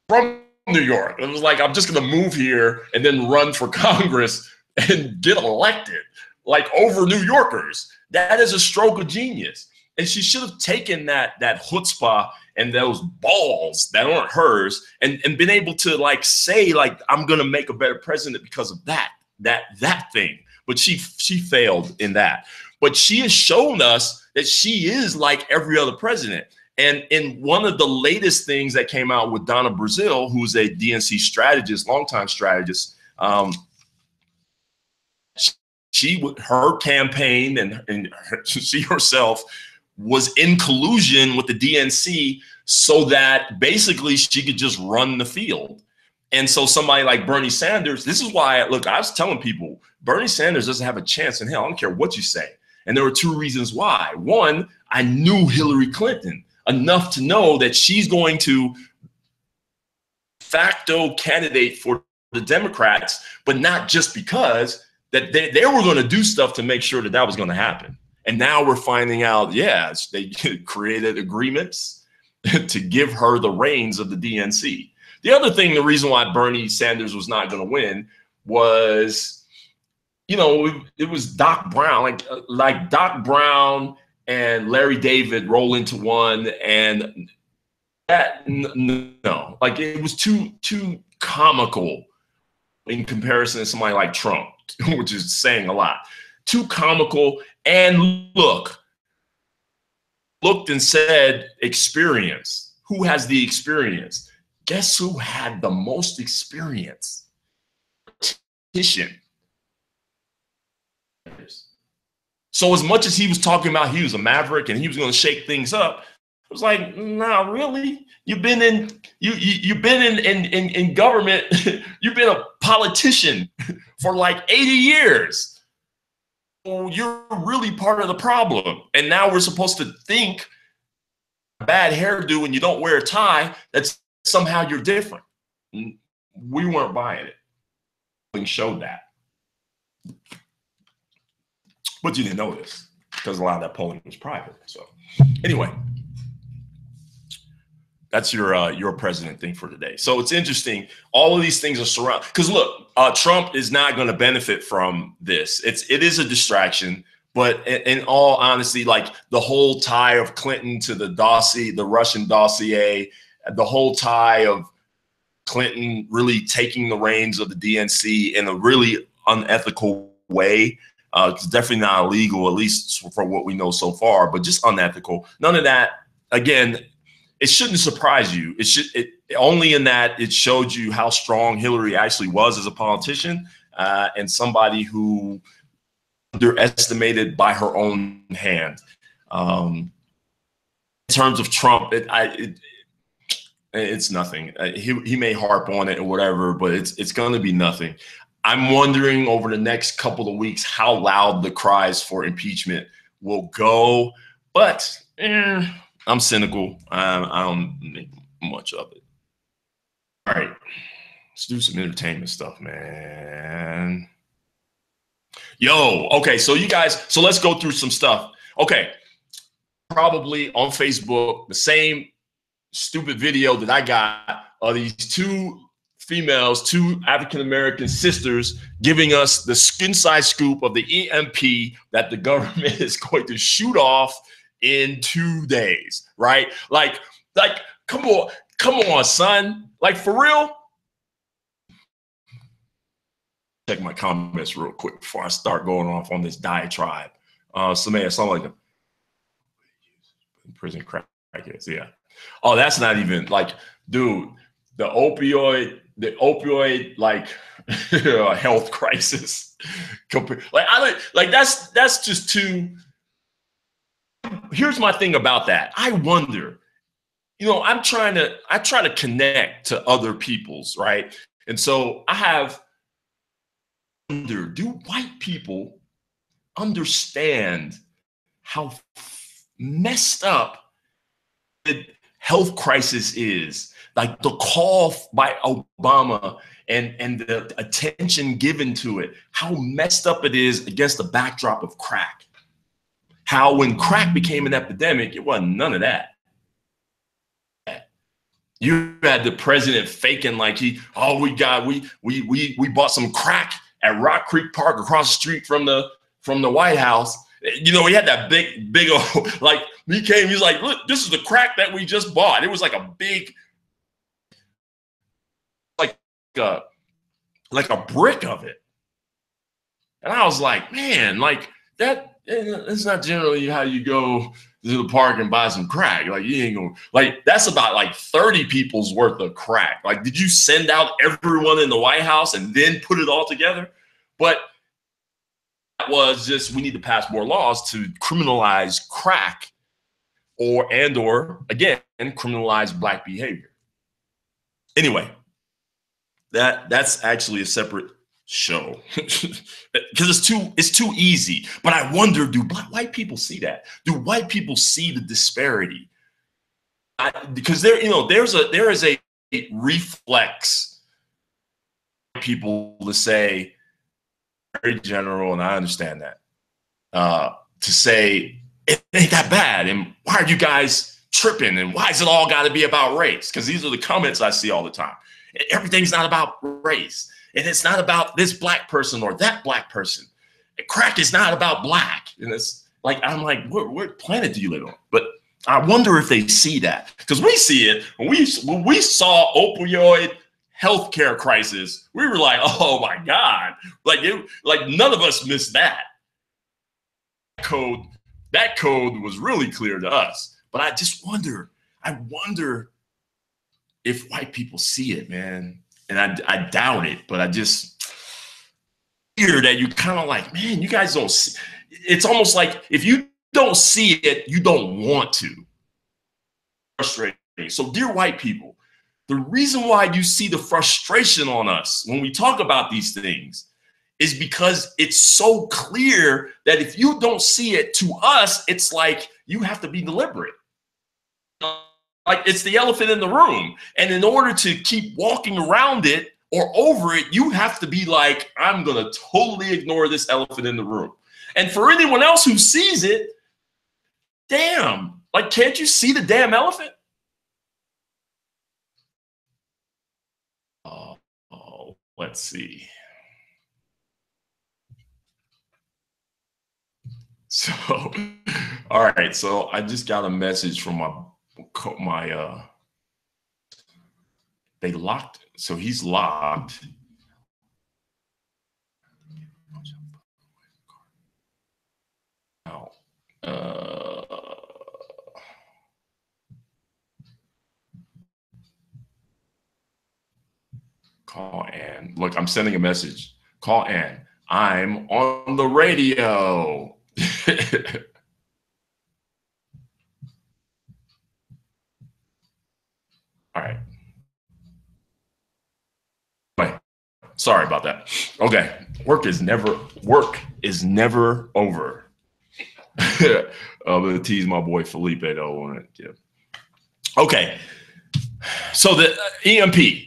from New York. It was like, I'm just going to move here and then run for Congress and get elected, like, over New Yorkers. That is a stroke of genius. And she should have taken that chutzpah and those balls that aren't hers and been able to say, I'm going to make a better president because of that thing. But she failed in that. But she has shown us that she is like every other president. And in one of the latest things that came out with Donna Brazile, who's a DNC strategist, longtime strategist, her campaign and she herself was in collusion with the DNC so that basically she could just run the field. And so somebody like Bernie Sanders, this is why, look, I was telling people, Bernie Sanders doesn't have a chance in hell. I don't care what you say. And there were two reasons why. One, I knew Hillary Clinton enough to know that she's going to facto candidate for the Democrats, but not just because that they were going to do stuff to make sure that was going to happen. And now we're finding out, yes, they created agreements to give her the reins of the DNC. The other thing, the reason why Bernie Sanders was not going to win was, it was Doc Brown, like Doc Brown and Larry David roll into one, and that no, like it was too comical in comparison to somebody like Trump, which is saying a lot. Too comical, and looked and said experience. Who has the experience? Guess who had the most experience? Politician. So as much as he was talking about he was a maverick and he was going to shake things up, it was like, nah, really? You've been in government. You've been a politician for like 80 years. So you're really part of the problem. And now we're supposed to think bad hairdo and you don't wear a tie, that's somehow you're different. We weren't buying it. We showed that. But you didn't know this because a lot of that polling was private. So anyway, that's your president thing for today. So it's interesting. All of these things are surrounded because look, Trump is not going to benefit from this. It is a distraction. But in all honesty, like the whole tie of Clinton to the dossier, the Russian dossier, the whole tie of Clinton really taking the reins of the DNC in a really unethical way. It's definitely not illegal, at least for what we know so far, but just unethical. None of that. Again, it shouldn't surprise you. Only in that it showed you how strong Hillary actually was as a politician and somebody who underestimated by her own hand. In terms of Trump, it's nothing. He may harp on it or whatever, but it's going to be nothing. I'm wondering over the next couple of weeks how loud the cries for impeachment will go, but I'm cynical. I don't make much of it. All right, let's do some entertainment stuff, man. Yo, okay, so you guys, so let's go through some stuff. Okay, probably on Facebook, the same stupid video that I got of these two females, two African-American sisters giving us the inside scoop of the EMP that the government is going to shoot off in 2 days, right? Like, come on, son. Like, for real? Check my comments real quick before I start going off on this diatribe. Samaya, something like prison crackheads, yeah. Oh, that's not even like, dude, the opioid like health crisis. That's just too. Here's my thing about that. I wonder, I try to connect to other people's, right? And so do white people understand how messed up the health crisis is? Like the call by Obama and the attention given to it, how messed up it is against the backdrop of crack. How when crack became an epidemic, it wasn't none of that. You had the president faking like we bought some crack at Rock Creek Park across the street from the White House. He had that big old, like, he's like, look, this is the crack that we just bought. It was like a big, like a brick of it. And I was like, man, like that's not generally how you go to the park and buy some crack. Like, you ain't gonna, like, that's about like 30 people's worth of crack. Like, did you send out everyone in the White House and then put it all together? But that was just, we need to pass more laws to criminalize crack or again, criminalize black behavior. Anyway, that's actually a separate show because it's too easy. But I wonder, do white people see that? Do white people see the disparity? Because there is a reflex people to say, very general, and I understand that, to say it ain't that bad, and why are you guys tripping, and why is it all got to be about race? Because these are the comments I see all the time. Everything's not about race, and it's not about this black person or that black person. Crack is not about black, and it's like, I'm like, what planet do you live on? But I wonder if they see that, because we see it when we saw opioid healthcare crisis. We were like, oh my God, like none of us missed that. That code was really clear to us. But I just wonder. I wonder if white people see it, man. And I doubt it, but I just hear that you kind of like, man, you guys don't see. It's almost like if you don't see it, you don't want to. Frustrating. So, dear white people, the reason why you see the frustration on us when we talk about these things is because it's so clear that if you don't see it, to us, it's like you have to be deliberate. Like, it's the elephant in the room. And in order to keep walking around it or over it, you have to be like, I'm going to totally ignore this elephant in the room. And for anyone else who sees it, damn, like, can't you see the damn elephant? Oh, let's see. So, all right. So I just got a message from they locked. So he's locked. Now, call Ann. Look, I'm sending a message. Call Ann. I'm on the radio. All right. Wait. Sorry about that. Okay. Work is never over. I'm gonna tease my boy Felipe though on it. Yeah. Okay. So the EMP.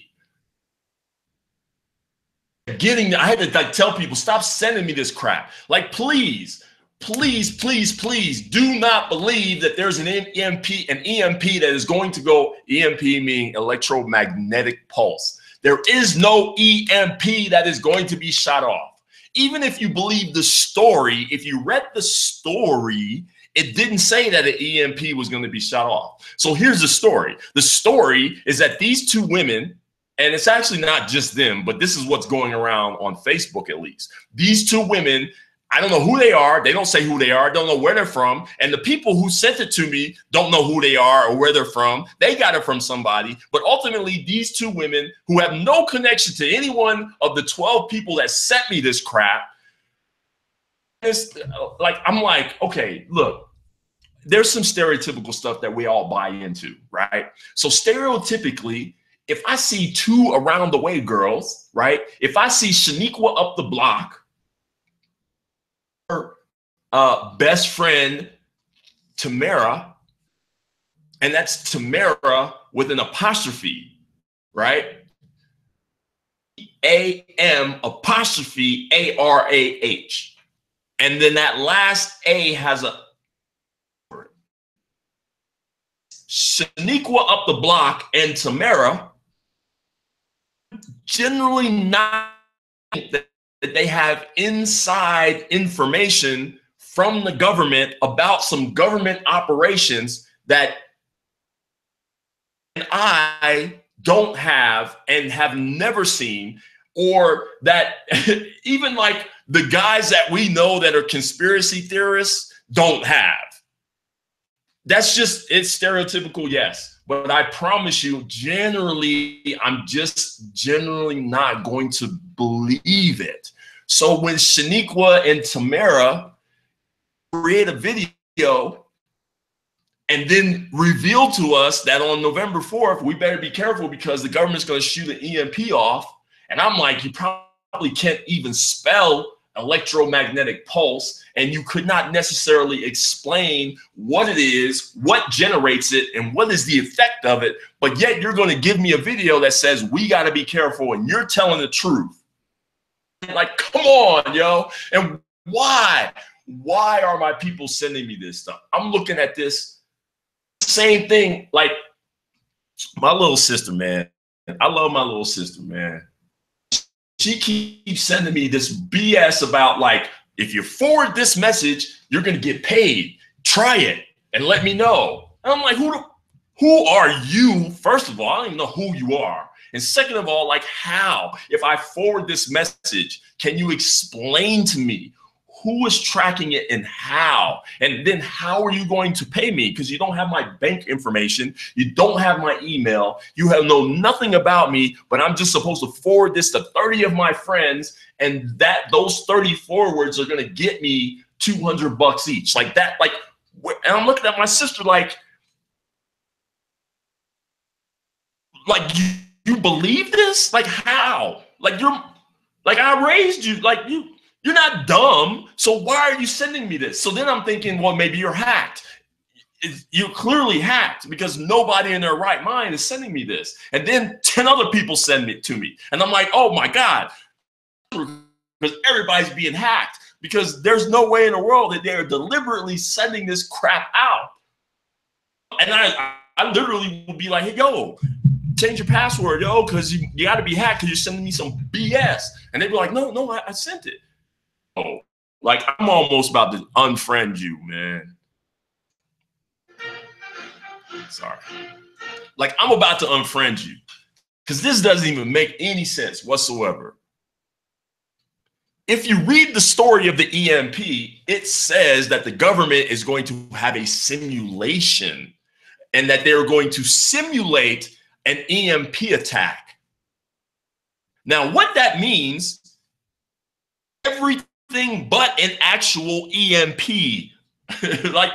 I had to like tell people, stop sending me this crap. Like, please do not believe that there's an EMP that is going to go, EMP meaning electromagnetic pulse. There is no EMP that is going to be shot off. Even if you believe the story, if you read the story, it didn't say that an EMP was going to be shot off. So here's the story. The story is that these two women, and it's actually not just them, but this is what's going around on Facebook at least. These two women, I don't know who they are. They don't say who they are. Don't know where they're from. And the people who sent it to me don't know who they are or where they're from. They got it from somebody. But ultimately, these two women who have no connection to any one of the 12 people that sent me this crap, it's like, I'm like, okay, look, there's some stereotypical stuff that we all buy into, right? So stereotypically, if I see two around the way girls, right? If I see Shaniqua up the block, her best friend Tamara, and that's Tamara with an apostrophe, right? A-M apostrophe A-R-A-H. And then that last A has a Shaniqua up the block and Tamara, generally not that they have inside information from the government about some government operations that I don't have and have never seen, or that even like the guys that we know that are conspiracy theorists don't have. That's just, it's stereotypical, yes. But I promise you, generally, I'm just generally not going to believe it. So when Shaniqua and Tamara create a video and then reveal to us that on November 4th, we better be careful because the government's going to shoot an EMP off. And I'm like, you probably can't even spell electromagnetic pulse, and you could not necessarily explain what it is, what generates it, and what is the effect of it, but yet you're going to give me a video that says we got to be careful and you're telling the truth. Like, come on, yo. And why are my people sending me this stuff? I'm looking at this same thing, like my little sister, man. I love my little sister, man. She keeps sending me this BS about, like, if you forward this message, you're going to get paid. Try it and let me know. And I'm like, who are you? First of all, I don't even know who you are. And second of all, like, how? If I forward this message, can you explain to me who is tracking it and how? And then how are you going to pay me? Because you don't have my bank information. You don't have my email. You have know nothing about me, but I'm just supposed to forward this to 30 of my friends, and those 30 forwards are going to get me $200 each. Like that, like, and I'm looking at my sister like you believe this? Like, how? Like, I raised you, like, you're not dumb, so why are you sending me this? So then I'm thinking, well, maybe you're hacked. You're clearly hacked because nobody in their right mind is sending me this. And then 10 other people send it to me. And I'm like, oh my God, because everybody's being hacked, because there's no way in the world that they're deliberately sending this crap out. And I literally would be like, hey, yo, change your password, yo, because you got to be hacked because you're sending me some BS. And they'd be like, no, I sent it. Oh, like I'm almost about to unfriend you, man. Sorry. Like I'm about to unfriend you because this doesn't even make any sense whatsoever. If you read the story of the EMP, it says that the government is going to have a simulation and that they're going to simulate an EMP attack. Now, what that means, everything but an actual EMP like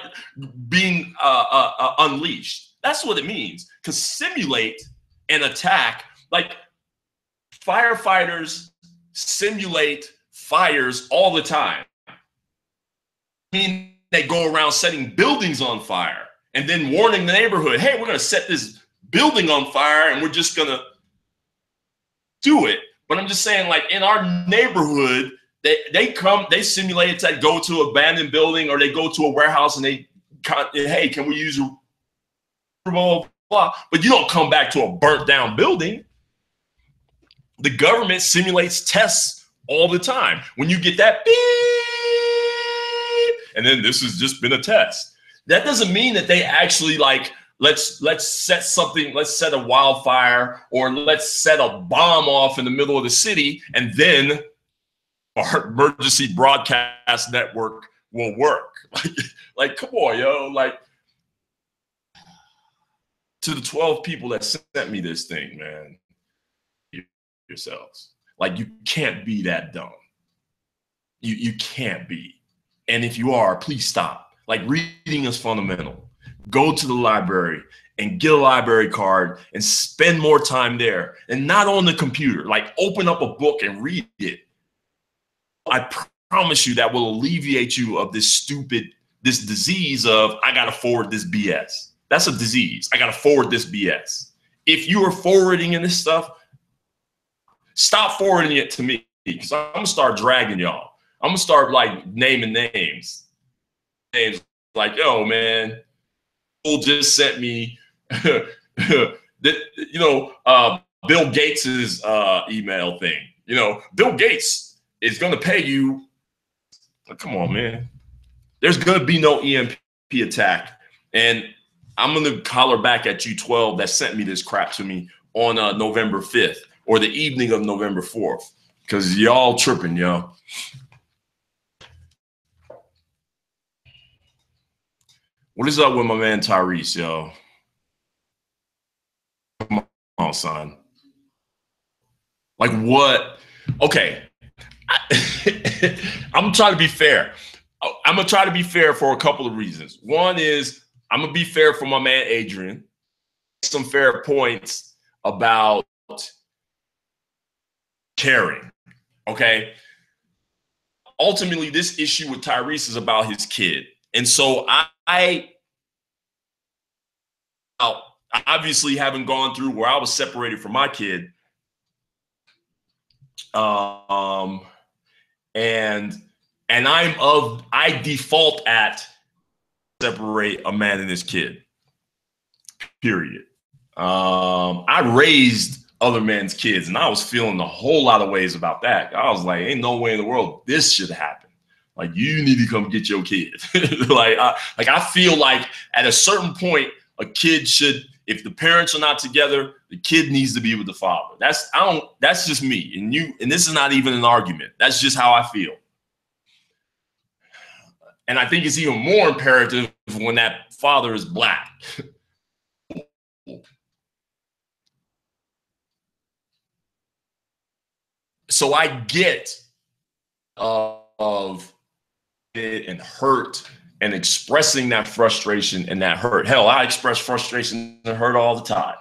being unleashed. That's what it means. Because simulate an attack, like firefighters simulate fires all the time. I mean, they go around setting buildings on fire and then warning the neighborhood, hey, we're going to set this building on fire and we're just going to do it. But I'm just saying, like in our neighborhood, they simulate it to go to an abandoned building, or they go to a warehouse and hey, can we use your blah, blah, but you don't come back to a burnt down building. The government simulates tests all the time. When you get that beep, and then this has just been a test. That doesn't mean that they actually like, let's set something, let's set a wildfire, or let's set a bomb off in the middle of the city, and then our emergency broadcast network will work. Like, come on, yo. Like, to the 12 people that sent me this thing, man, yourselves. Like, you can't be that dumb. You can't be. And if you are, please stop. Like, reading is fundamental. Go to the library and get a library card and spend more time there and not on the computer. Like, open up a book and read it. I promise you that will alleviate you of this disease of, I got to forward this BS. That's a disease. I got to forward this BS. If you are forwarding in this stuff, stop forwarding it to me, because I'm going to start dragging y'all. I'm going to start like naming names. Names like, yo, man, people just sent me, Bill Gates's email thing. Bill Gates is going to pay you. Like, come on, man. There's going to be no EMP attack. And I'm going to holler back at you 12 that sent me this crap to me on November 5th or the evening of November 4th, because y'all tripping, yo. What is up with my man Tyrese, yo? Come on, son. Like, what? Okay. I'm trying to be fair. I'm going to try to be fair for a couple of reasons. One is I'm going to be fair for my man Adrian. Some fair points about caring, okay? Ultimately, this issue with Tyrese is about his kid. And so I obviously haven't gone through where I was separated from my kid. And I default at separate a man and his kid, period. I raised other men's kids, and I was feeling a whole lot of ways about that. I was like, ain't no way in the world this should happen. Like, you need to come get your kid. I feel like at a certain point, a kid should, if the parents are not together, the kid needs to be with the father. That's just me. And this is not even an argument. That's just how I feel. And I think it's even more imperative when that father is black. So I get of it and hurt and expressing that frustration and that hurt. Hell, I express frustration and hurt all the time.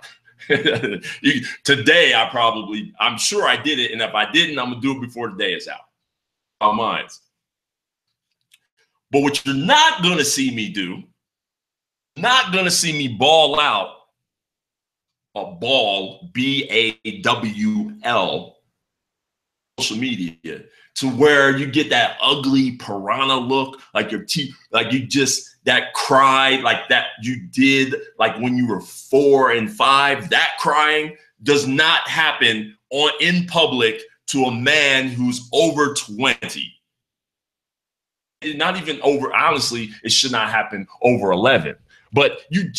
Today, I'm sure I did it. And if I didn't, I'm going to do it before the day is out. Our minds. But what you're not going to see me do, not going to see me ball out, a ball, B-A-W-L, social media, to where you get that ugly piranha look, like your teeth, like you just, that cry, like that you did, like when you were 4 and 5, that crying does not happen in public to a man who's over 20. Not even over, honestly, it should not happen over 11. But you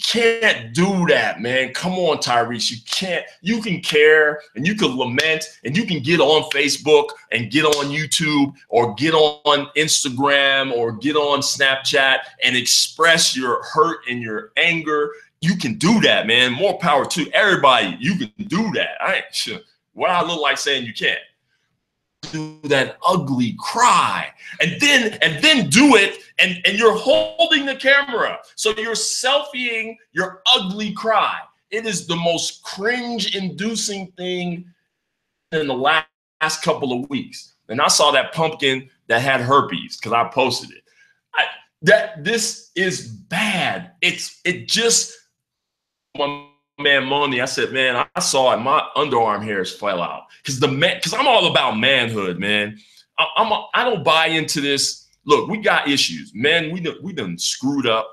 can't do that, man. Come on, Tyrese. You can't. You can care and you can lament and you can get on Facebook and get on YouTube or get on Instagram or get on Snapchat and express your hurt and your anger. You can do that, man. More power to everybody. You can do that. I ain't sure what I look like saying you can't. Do that ugly cry and then do it and you're holding the camera, so you're selfieing your ugly cry. It is the most cringe inducing thing in the last couple of weeks. And I saw that pumpkin that had herpes because I posted it. This is bad. It just, my man Money, I said, man, I saw it. My underarm hairs fell out because I'm all about manhood, man. I don't buy into this. Look, we got issues, man. We done screwed up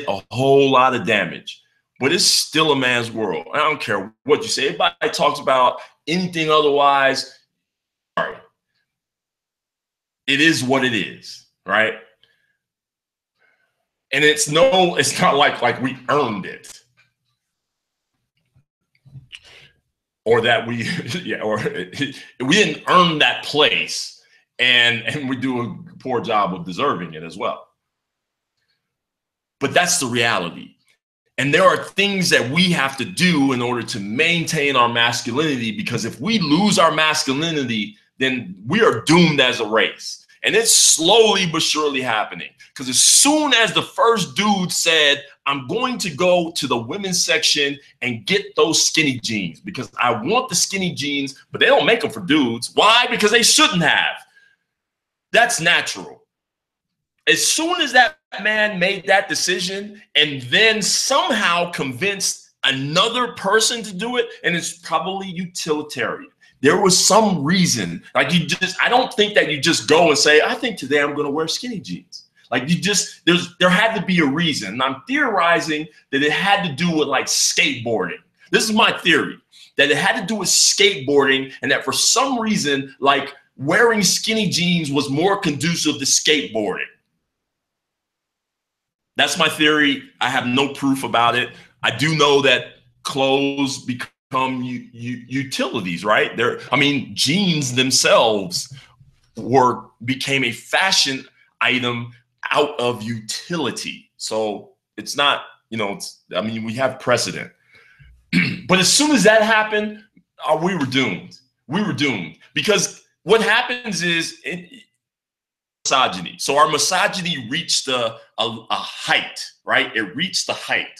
a whole lot of damage, but it's still a man's world. I don't care what you say. Everybody talks about anything otherwise. Sorry, it is what it is, right? And it's not like we earned it. Or that we didn't earn that place, and we do a poor job of deserving it as well. But that's the reality. And there are things that we have to do in order to maintain our masculinity, because if we lose our masculinity, then we are doomed as a race. And it's slowly but surely happening. Because as soon as the first dude said, I'm going to go to the women's section and get those skinny jeans because I want the skinny jeans, but they don't make them for dudes. Why? Because they shouldn't have. That's natural. As soon as that man made that decision and then somehow convinced another person to do it, and it's probably utilitarian. There was some reason, like I don't think that you just go and say, I think today I'm going to wear skinny jeans. Like there had to be a reason. And I'm theorizing that it had to do with like skateboarding. This is my theory, that it had to do with skateboarding, and that for some reason, like wearing skinny jeans was more conducive to skateboarding. That's my theory. I have no proof about it. I do know that clothes become utilities, right? Jeans themselves became a fashion item out of utility. So it's not, we have precedent. But as soon as that happened, we were doomed. We were doomed, because what happens is misogyny. So our misogyny reached a height, right? It reached the height.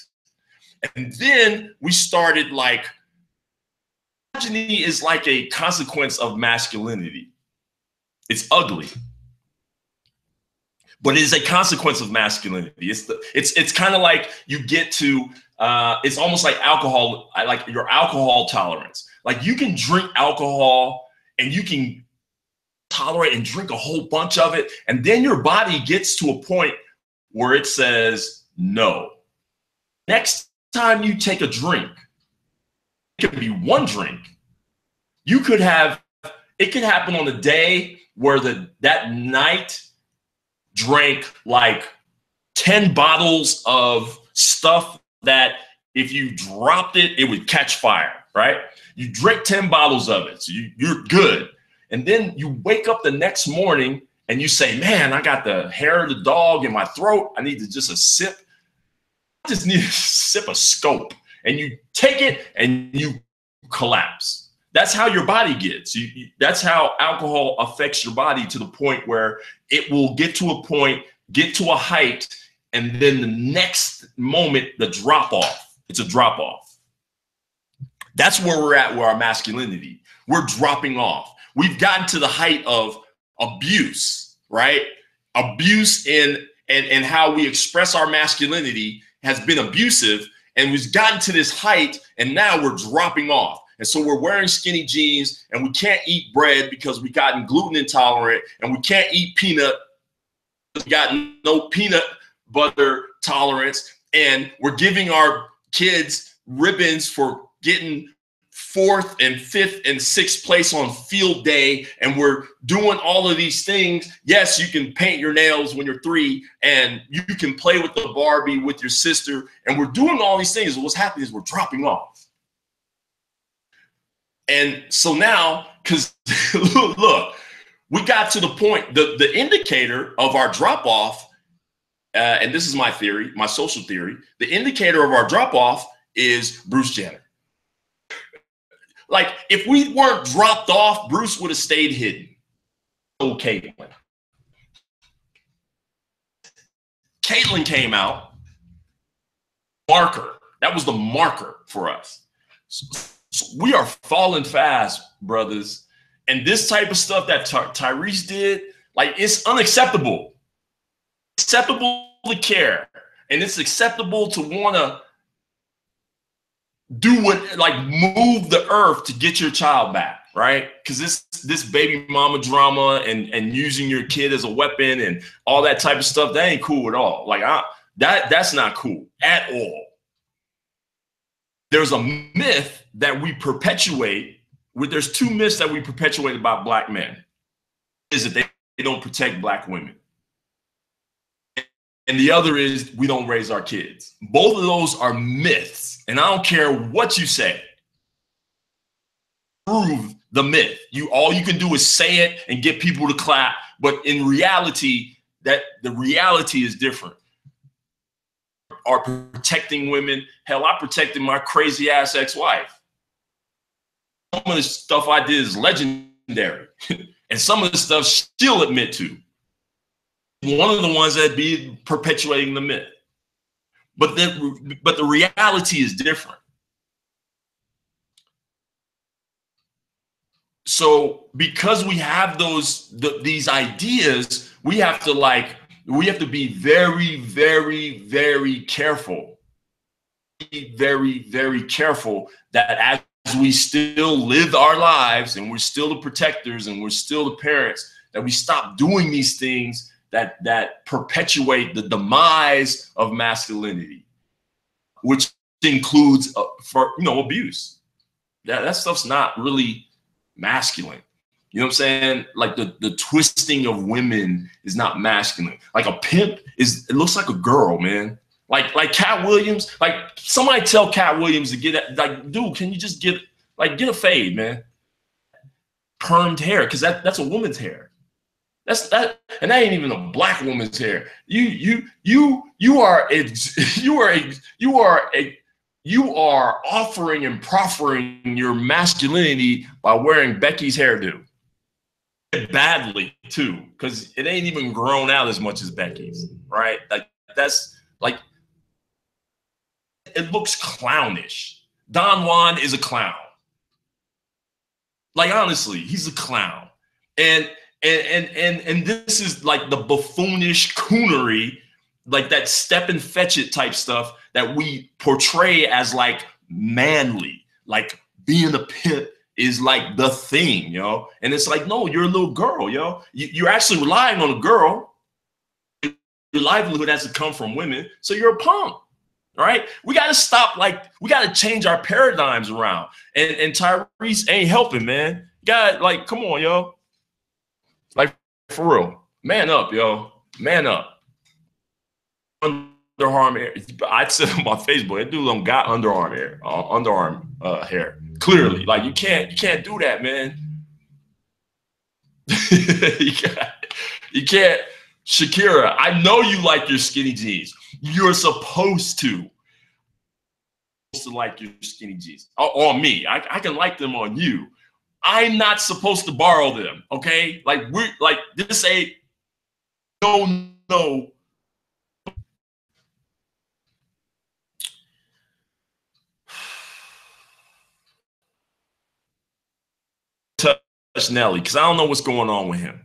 And then we started like, misogyny is like a consequence of masculinity. It's ugly, but it is a consequence of masculinity. It's kind of like you get to, it's almost like alcohol, like your alcohol tolerance. Like you can drink alcohol and you can tolerate and drink a whole bunch of it, and then your body gets to a point where it says no. Next time you take a drink, it could be one drink. It could happen on the day where that night drank like 10 bottles of stuff that if you dropped it, it would catch fire, right? You drink 10 bottles of it, so you're good. And then you wake up the next morning and you say, man, I got the hair of the dog in my throat. I need to just a sip. I just need a sip of scope. And you take it and you collapse. That's how your body gets. That's how alcohol affects your body, to the point where it will get to a point, get to a height, and then the next moment, the drop off. It's a drop off. That's where we're at with our masculinity. We're dropping off. We've gotten to the height of abuse, right? Abuse in how we express our masculinity has been abusive, and we've gotten to this height, and now we're dropping off. And so we're wearing skinny jeans, and we can't eat bread because we gotten gluten intolerant, and we can't eat peanut because we got no peanut butter tolerance. And we're giving our kids ribbons for getting 4th and 5th and 6th place on field day, and we're doing all of these things. Yes, you can paint your nails when you're 3, and you can play with the Barbie with your sister, and we're doing all these things. What's happening is we're dropping off. And so now, because look, we got to the point, the indicator of our drop off, and this is my theory, my social theory, the indicator of our drop off is Bruce Jenner. Like, if we weren't dropped off, Bruce would have stayed hidden. Oh, Caitlyn. Caitlyn came out. Marker. That was the marker for us. So we are falling fast, brothers. And this type of stuff that Tyrese did, like, it's unacceptable. Acceptable to care. And it's acceptable to want to do what, like, move the earth to get your child back, right? Because this baby mama drama and using your kid as a weapon and all that type of stuff, that ain't cool at all. Like, that's not cool at all. There's a myth that we perpetuate. There's 2 myths that we perpetuate about black men. Is that they don't protect black women. And the other is we don't raise our kids. Both of those are myths. And I don't care what you say. Prove the myth. All you can do is say it and get people to clap. But in reality, the reality is different. Are protecting women. Hell, I protected my crazy ass ex-wife. Some of the stuff I did is legendary. And some of the stuff she'll admit to. One of the ones that be perpetuating the myth. But the reality is different. So because we have these ideas, we have to be very, very, very careful. Very, very careful that as we still live our lives and we're still the protectors and we're still the parents, that we stop doing these things that perpetuate the demise of masculinity, which includes abuse. That stuff's not really masculine. You know what I'm saying? Like the twisting of women is not masculine. Like a pimp it looks like a girl, man. Like Cat Williams. Like somebody tell Cat Williams to get like, dude, can you just get a fade, man? Permed hair, because that's a woman's hair. And that ain't even a black woman's hair. You are offering and proffering your masculinity by wearing Becky's hairdo. Badly too, because it ain't even grown out as much as Becky's, right? Like it looks clownish. Don Juan is a clown. Like, honestly, he's a clown. And this is like the buffoonish coonery, like that step and fetch it type stuff that we portray as like manly, like being a pimp is like the thing, yo. And it's like, no, you're a little girl, yo. You're actually relying on a girl. Your livelihood has to come from women, so you're a punk, right? We got to stop, we got to change our paradigms around. And Tyrese ain't helping, man. God, like, come on, yo. Like, for real, man up, yo, man up. Underarm hair. I said on my Facebook, that dude don't got underarm hair. Clearly, like you can't do that, man. you can't. Shakira, I know you like your skinny jeans. You're supposed to like your skinny jeans on me. I can like them on you. I'm not supposed to borrow them, okay? Like we're like this ain't no. Touch Nelly, because I don't know what's going on with him.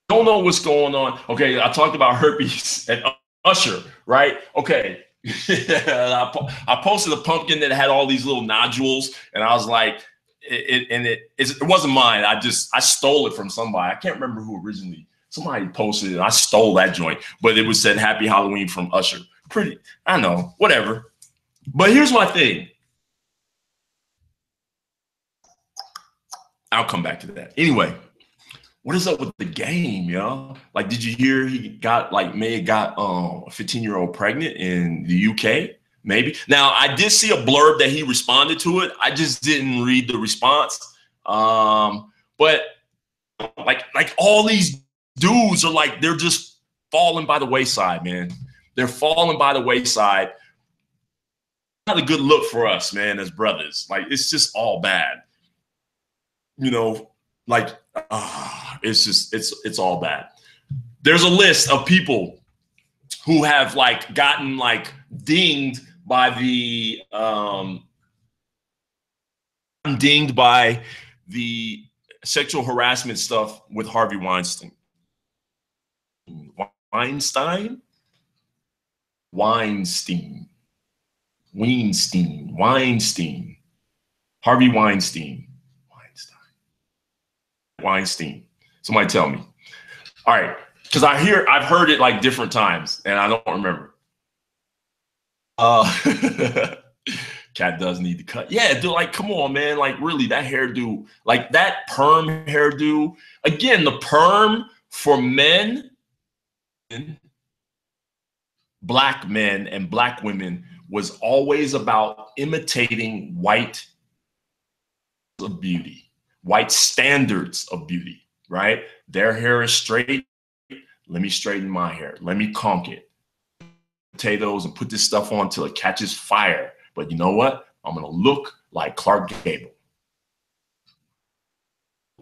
Don't know what's going on. Okay, I talked about herpes and Usher, right? Okay, I posted a pumpkin that had all these little nodules, and I was like, it wasn't mine. I stole it from somebody. I can't remember who originally. Somebody posted it. I stole that joint, but it was said Happy Halloween from Usher. Pretty, I know, whatever. But here's my thing. I'll come back to that. Anyway, what is up with the game, y'all? Like, did you hear he got, like, May have got a 15-year-old pregnant in the UK? Maybe. Now, I did see a blurb that he responded to it. I just didn't read the response. But like all these dudes are like, they're just falling by the wayside, man. They're falling by the wayside. Not a good look for us, man, as brothers. Like, it's just all bad. You know, like, it's all bad. There's a list of people who have like gotten like dinged by the sexual harassment stuff with Harvey Weinstein. Weinstein. Harvey Weinstein. Somebody tell me. All right, because I've heard it like different times and I don't remember. Cat does need to cut. Yeah, dude, like, come on, man. Like, really, that hairdo, like that perm hairdo. Again, the perm for men, black men and black women, was always about imitating white of beauty, white standards of beauty, right? Their hair is straight. Let me straighten my hair. Let me conk it. Potatoes and put this stuff on till it catches fire. But you know what? I'm gonna look like Clark Gable.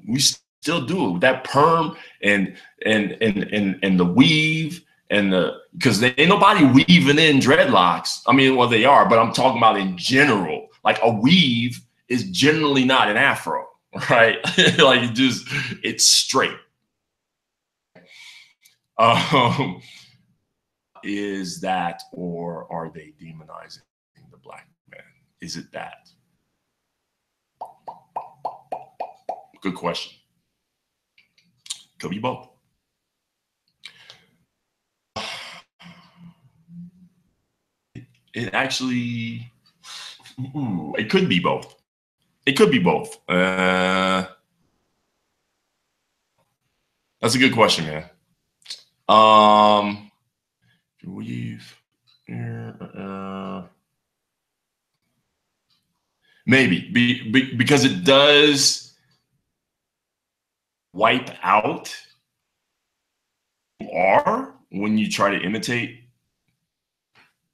We still do it with that perm and the weave and because there ain't nobody weaving in dreadlocks. I mean, well, they are, but I'm talking about in general. Like, a weave is generally not an afro, right? Like, it's straight. Is that, or are they demonizing the black man? Is it that? Good question. Could be both. It actually, it could be both. It could be both. That's a good question, man. Weave. Maybe because it does wipe out who you are when you try to imitate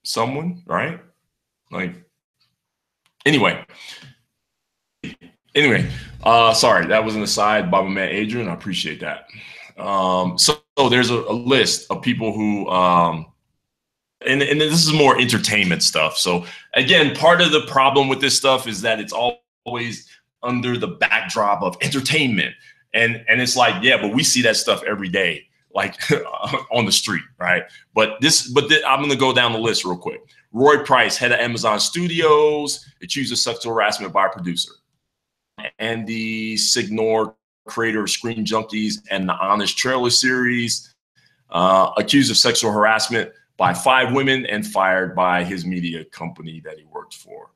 someone, right? Like, anyway, sorry, that was an aside by my man Adrian. I appreciate that. So there's a list of people who and this is more entertainment stuff. So again, part of the problem with this stuff is that it's always under the backdrop of entertainment. And it's like, yeah, but we see that stuff every day, like on the street, right? But I'm going to go down the list real quick. Roy Price, head of Amazon Studios, accused of sexual harassment by a producer. Andy Signor, creator of Screen Junkies and the Honest Trailer series, accused of sexual harassment by 5 women and fired by his media company that he worked for.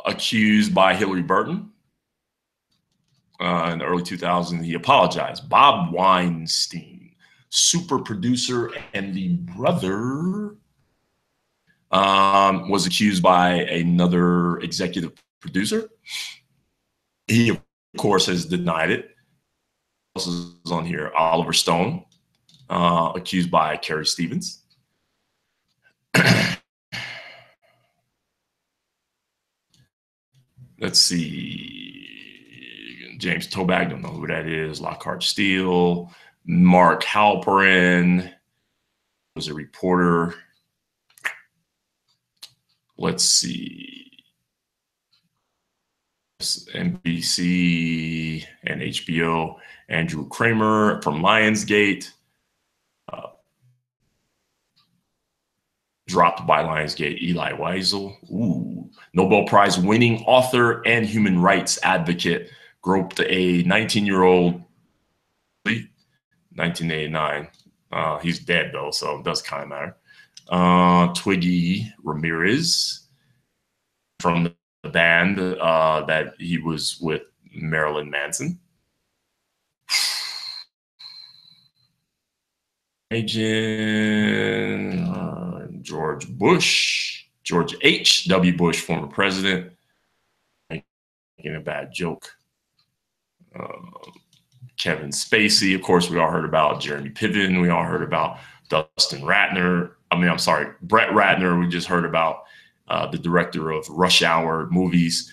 Accused by Hillary Burton in the early 2000s. He apologized. Bob Weinstein, super producer and the brother, was accused by another executive producer. He, of course, has denied it. This is on here. Oliver Stone, accused by Carrie Stevens. Let's see. James Tobag, don't know who that is. Lockhart Steele. Mark Halperin was a reporter. Let's see. NBC and HBO, Andrew Kramer from Lionsgate, dropped by Lionsgate, Eli Wiesel, Nobel Prize winning author and human rights advocate, groped a 19-year-old, 1989. He's dead though, so it does kind of matter. Twiggy Ramirez from the band that he was with, Marilyn Manson. Agent George Bush, George H.W. Bush, former president. Making a bad joke. Kevin Spacey, of course, we all heard about Jeremy Piven. We all heard about Dustin Ratner. Brett Ratner. We just heard about the director of Rush Hour movies,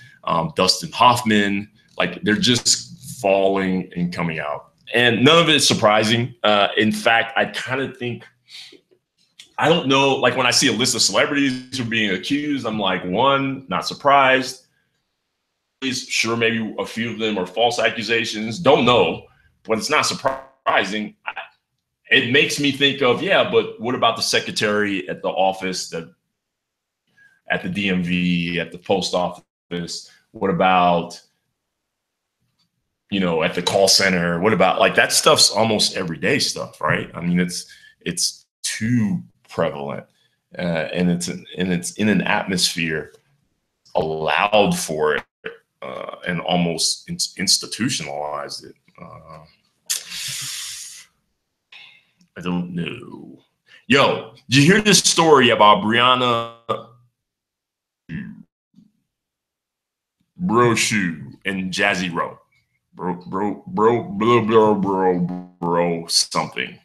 Dustin Hoffman. Like, they're just falling and coming out. And none of it is surprising. In fact, I kind of think, I don't know, like when I see a list of celebrities who are being accused, I'm like, one, not surprised. Sure, maybe a few of them are false accusations. Don't know, but it's not surprising. It makes me think of, yeah, but what about the secretary at the office, at the DMV, at the post office? What about, at the call center? What about, like, that stuff's almost everyday stuff, right? I mean, it's too prevalent, and it's in an atmosphere allowed for it, and almost institutionalized it. I don't know. Yo, did you hear this story about Brianna Brochu and Jazzy Rowe? Bro, something.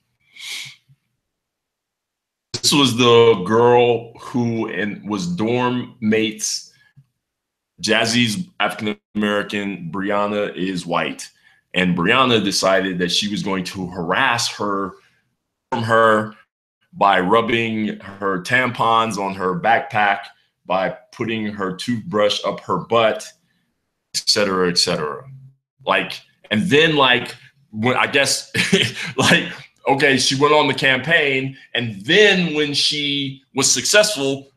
This was the girl who was dorm mates. Jazzy's African American, Brianna is white, and Brianna decided that she was going to harass her by rubbing her tampons on her backpack, by putting her toothbrush up her butt, etc., etc. Like, and then, like, when I guess, like, okay, she went on the campaign, and then when she was successful,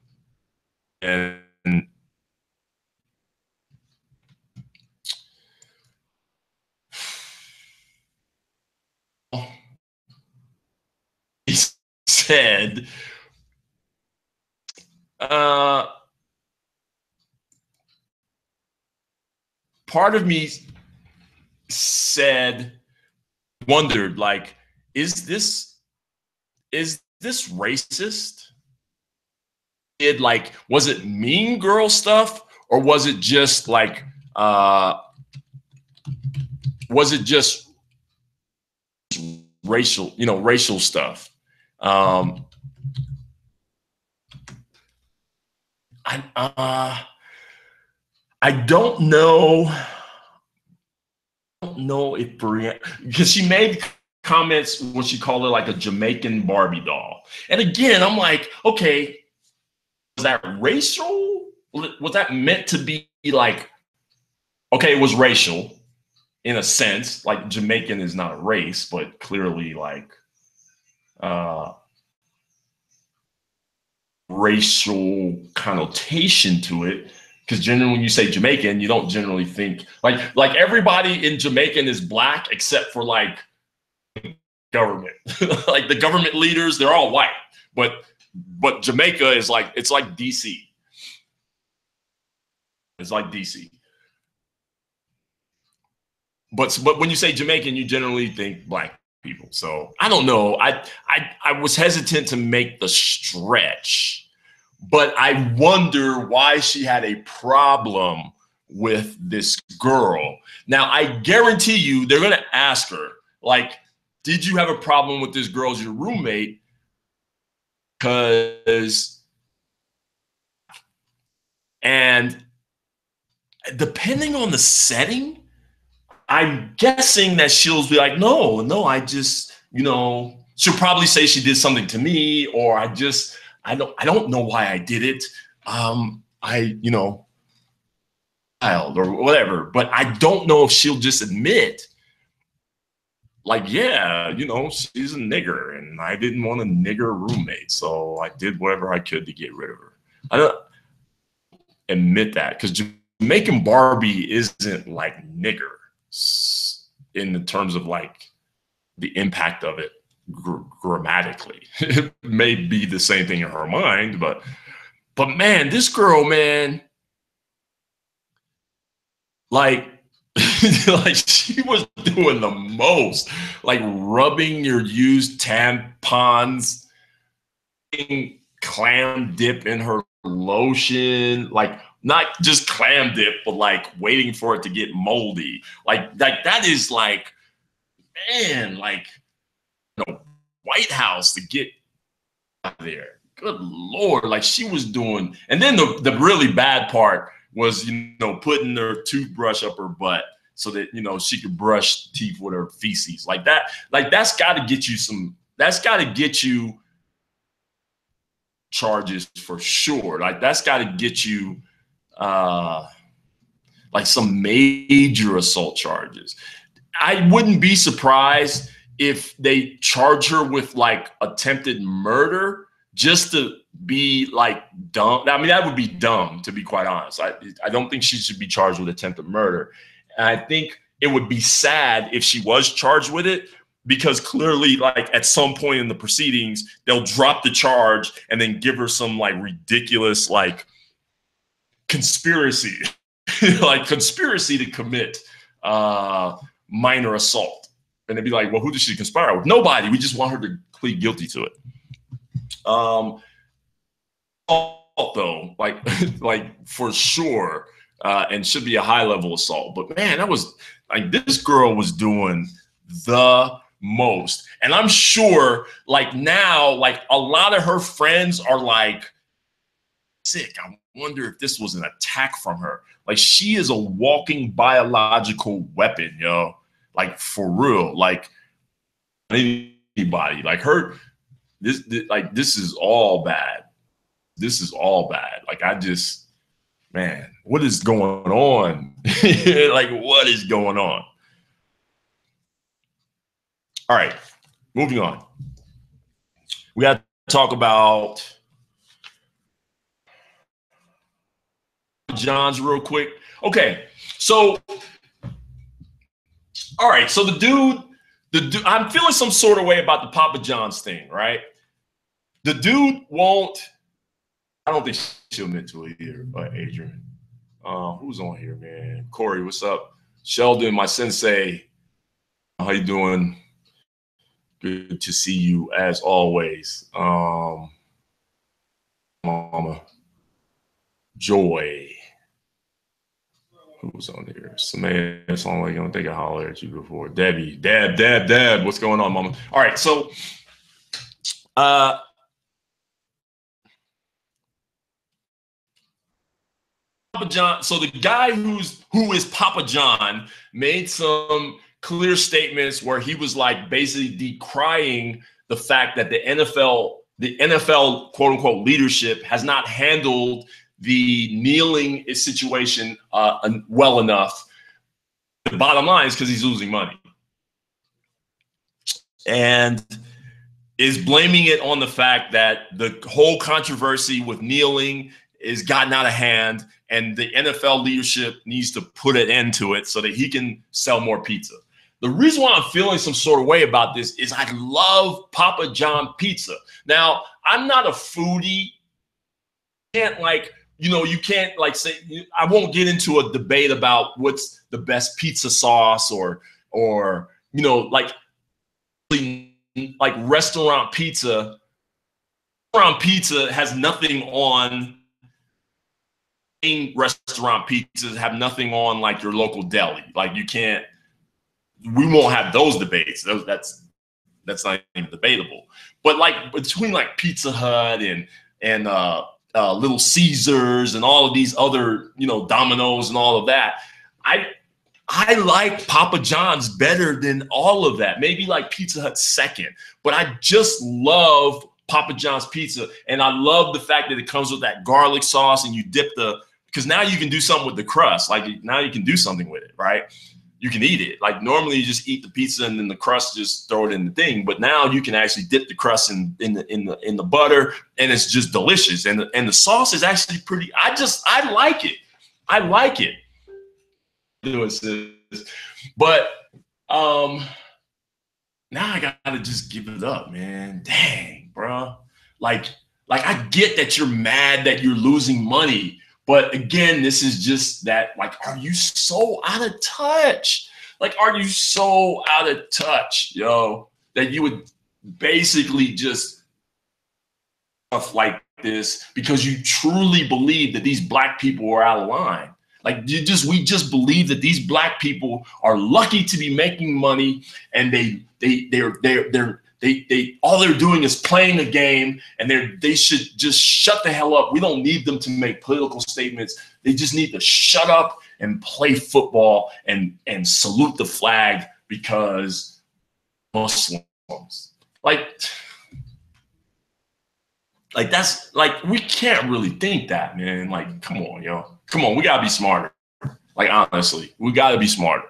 and he said, part of me wondered, like, is this racist? Was it Mean Girl stuff, or was it just like, was it just racial stuff? I don't know. I don't know if Brianna, because she made comments, what she called her, like a Jamaican Barbie doll. And again, I'm like, okay, was that racial? Was that meant to be like, okay, it was racial in a sense, like Jamaican is not a race, but clearly like racial connotation to it. Because generally, when you say Jamaican, you don't generally think like everybody in Jamaican is black except for like government, like the government leaders, they're all white. But Jamaica is like, it's like DC. It's like DC. But when you say Jamaican, you generally think black people. So I don't know. I was hesitant to make the stretch. But I wonder why she had a problem with this girl. Now, I guarantee you they're going to ask her, like, did you have a problem with this girl as your roommate? And depending on the setting, I'm guessing that she'll be like, no, I just, she'll probably say she did something to me, or I don't know why I did it. child or whatever, but I don't know if she'll just admit, like, yeah, you know, she's a nigger and I didn't want a nigger roommate, so I did whatever I could to get rid of her. I don't admit that, because Jamaican Barbie isn't like nigger in the terms of like the impact of it grammatically. It may be the same thing in her mind, but man, this girl, man, like, like she was doing the most, like rubbing your used tampons, clam dip in her lotion, like not just clam dip, but like waiting for it to get moldy. Like that is like, man, like, you know, White House to get out there. Good Lord, like she was doing. And then the really bad part was, you know, putting her toothbrush up her butt so that, you know, she could brush teeth with her feces. Like that's got to get you that's got to get you charges for sure. Like that's got to get you like some major assault charges. I wouldn't be surprised if they charge her with like attempted murder just to be like dumb. I mean, that would be dumb, to be quite honest. I don't think she should be charged with attempted murder. And I think it would be sad if she was charged with it, because clearly, like at some point in the proceedings, they'll drop the charge and then give her some like ridiculous like conspiracy, like conspiracy to commit minor assault. And they'd be like, well, who did she conspire with? Nobody. We just want her to plead guilty to it. Though, like for sure, and should be a high level assault. But man, that was like, this girl was doing the most. And I'm sure like now, like a lot of her friends are like, sick. I wonder if this was an attack from her. Like she is a walking biological weapon, yo. Like for real, like anybody, like her, this is all bad. This is all bad. Like I just, man, what is going on? Like what is going on? All right, moving on. We got to talk about John's real quick. Okay, so all right, so the dude, I'm feeling some sort of way about the Papa John's thing, right? The dude won't, I don't think she'll admit to it either, Adrian. Who's on here, man? Corey, what's up? Sheldon, my sensei, how you doing? Good to see you as always. Mama, Joy. Who's on here? Samantha, it's on like I don't think I hollered at you before. Debbie, Deb, what's going on, mama? All right, so Papa John, so the guy who is Papa John made some clear statements where he was like basically decrying the fact that the NFL quote unquote leadership has not handled the kneeling situation well enough. The bottom line is because he's losing money, and is blaming it on the fact that the whole controversy with kneeling is gotten out of hand, and the NFL leadership needs to put an end to it so that he can sell more pizza. The reason why I'm feeling some sort of way about this is I love Papa John pizza. Now, I'm not a foodie. Can't like, you know, you can't like say, I won't get into a debate about what's the best pizza sauce or you know, like restaurant pizza. Restaurant pizza has nothing on. Restaurant pizzas have nothing on like your local deli. Like you can't. We won't have those debates. That's not even debatable. But like between like Pizza Hut and Little Caesars and all of these other, you know, Domino's and all of that, I like Papa John's better than all of that. Maybe like Pizza Hut second, but I just love Papa John's pizza, and I love the fact that it comes with that garlic sauce, and you dip because now you can do something with the crust. Like now you can do something with it, right? You can eat it. Like normally you just eat the pizza and then the crust, just throw it in the thing. But now you can actually dip the crust in the butter, and it's just delicious. And the sauce is actually pretty. I like it. I like it. But now I gotta just give it up, man. Dang, bro. Like I get that you're mad that you're losing money, but again, this is just that, like, are you so out of touch? Like, are you so out of touch, yo, that you would basically just stuff like this because you truly believe that these black people are out of line? Like we just believe that these black people are lucky to be making money, and they all they're doing is playing a game, and they should just shut the hell up. We don't need them to make political statements. They just need to shut up and play football and salute the flag because Muslims. Like that's like, we can't really think that, man. Like, come on, yo. Come on, we gotta be smarter. Like, honestly, we gotta be smarter.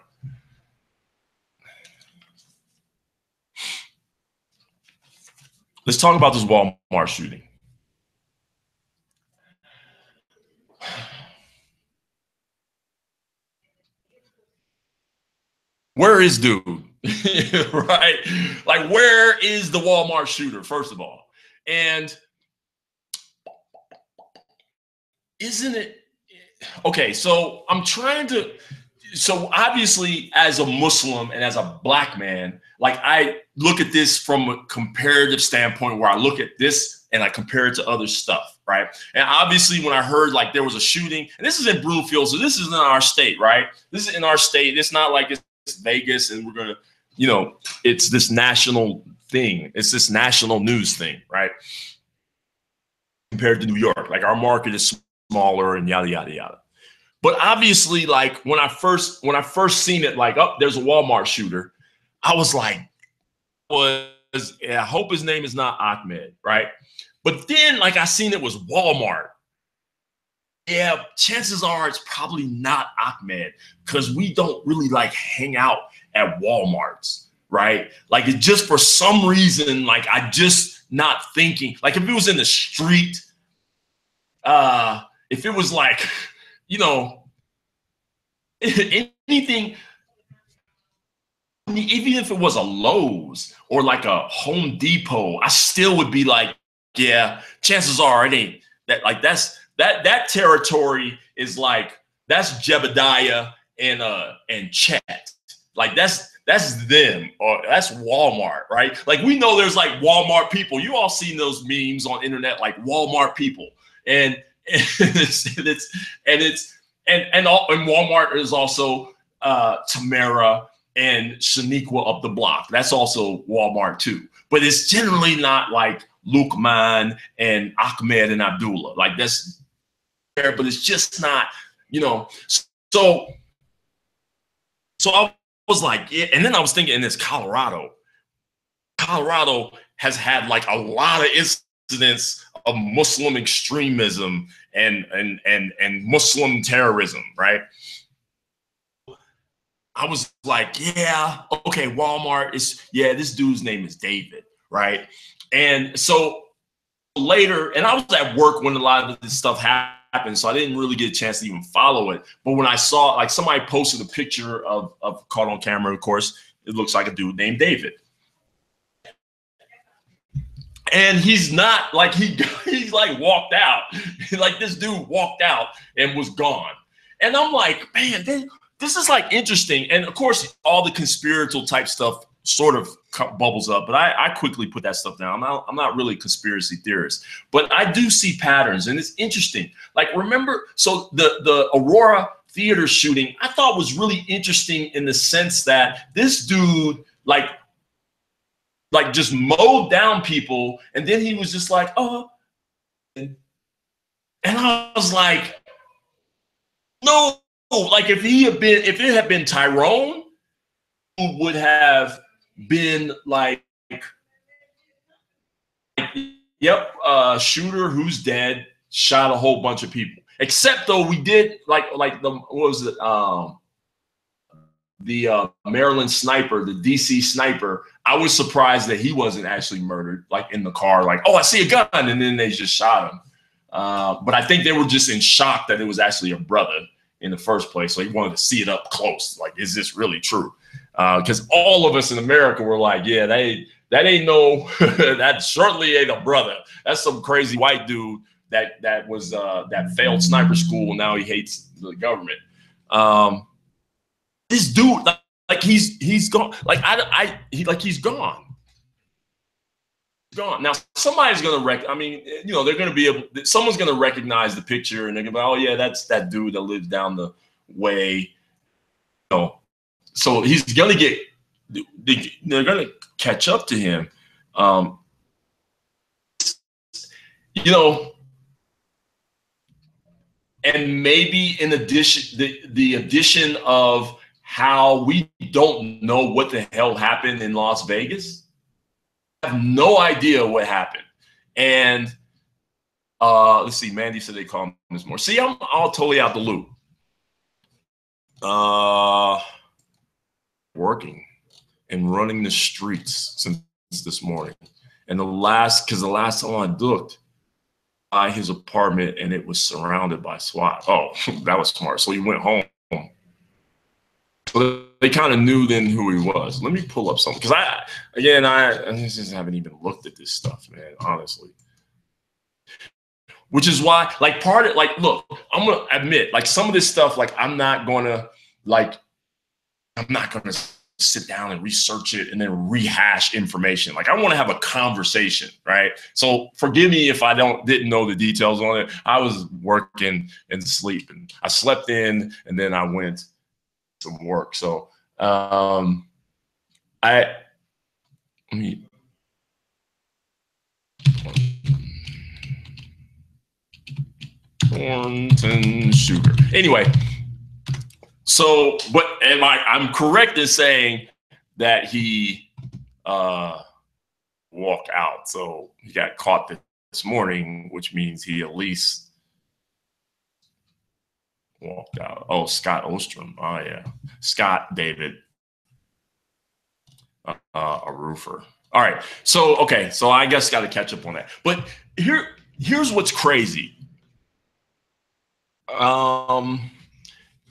Let's talk about this Walmart shooting. Where is dude? Right? Like, where is the Walmart shooter, first of all? And isn't it okay? So I'm trying to, so obviously as a Muslim and as a black man, like I look at this from a comparative standpoint where I look at this and I compare it to other stuff, right? And obviously when I heard like there was a shooting, and this is in Broomfield, so this is in our state, right? This is in our state. It's not like it's Vegas and we're gonna, you know, it's this national thing. It's this national news thing, right? Compared to New York, like our market is smaller and yada, yada, yada. But obviously, like when I first seen it, like, oh, there's a Walmart shooter, I was like, I hope his name is not Ahmed, right? But then like I seen it was Walmart. Yeah, chances are it's probably not Ahmed, because we don't really like hang out at Walmarts, right? Like it's just for some reason, like I just not thinking, like if it was in the street, if it was like, you know, anything, even if it was a Lowe's or like a Home Depot, I still would be like, yeah, chances are it ain't that. Like that territory is like, that's Jebediah and Chet. Like that's them, or that's Walmart, right? Like we know there's like Walmart people. You all seen those memes on internet, like Walmart people, and Walmart is also Tamara and Shaniqua up the block. That's also Walmart too. But it's generally not like Lukman and Ahmed and Abdullah. Like that's there, but it's just not, you know. So I was like, yeah. And then I was thinking, in this Colorado has had like a lot of incidents of Muslim extremism and Muslim terrorism, right? I was like, yeah, okay, Walmart is, yeah, this dude's name is David, right? And so later, and I was at work when a lot of this stuff happened, so I didn't really get a chance to even follow it. But when I saw, like, somebody posted a picture of caught on camera, of course, it looks like a dude named David. And he's not like, he's like walked out. Like this dude walked out and was gone. And I'm like, man, this is like interesting. And of course, all the conspiratorial type stuff sort of bubbles up, but I quickly put that stuff down. I'm not really a conspiracy theorist, but I do see patterns, and it's interesting. Like, remember, so the Aurora Theater shooting, I thought was really interesting in the sense that this dude like just mowed down people, and then he was just like, oh, and I was like, no, like if it had been Tyrone, who would have been like, yep, shooter who's dead, shot a whole bunch of people. Except though we did like the what was it the Maryland sniper, the DC sniper. I was surprised that he wasn't actually murdered, like in the car, like, oh, I see a gun, and then they just shot him. But I think they were just in shock that it was actually a brother in the first place. So he wanted to see it up close. Like, is this really true? Because all of us in America were like, yeah, that ain't no, that certainly ain't a brother. That's some crazy white dude that was that failed sniper school. And now he hates the government. This dude, like he's gone. Like he's gone. Gone. Now somebody's gonna I mean, you know, they're gonna be able. Someone's gonna recognize the picture, and they're gonna be, oh yeah, that's that dude that lives down the way. You know, so he's gonna get. They're gonna catch up to him. You know, and maybe in addition, the addition of how we don't know what the hell happened in Las Vegas. I have no idea what happened. And let's see, Mandy said they called him this morning. See, I'm all totally out the loop. Working and running the streets since this morning. And the last time I looked by his apartment and it was surrounded by SWAT. Oh, that was smart. So he went home. So they kind of knew then who he was. Let me pull up something. Because I just haven't even looked at this stuff, man, honestly. Which is why, like, look, I'm going to admit, like, some of this stuff, like, I'm not going to sit down and research it and then rehash information. Like, I want to have a conversation, right? So forgive me if I didn't know the details on it. I was working and sleeping. I slept in and then I went some work. So Thornton Sugar. Anyway, so but I'm correct in saying that he walked out. So he got caught this morning, which means he at least walked out. Oh, Scott Ostrom. Oh yeah, Scott David, a roofer. All right. So okay. So I guess got to catch up on that. But here's what's crazy.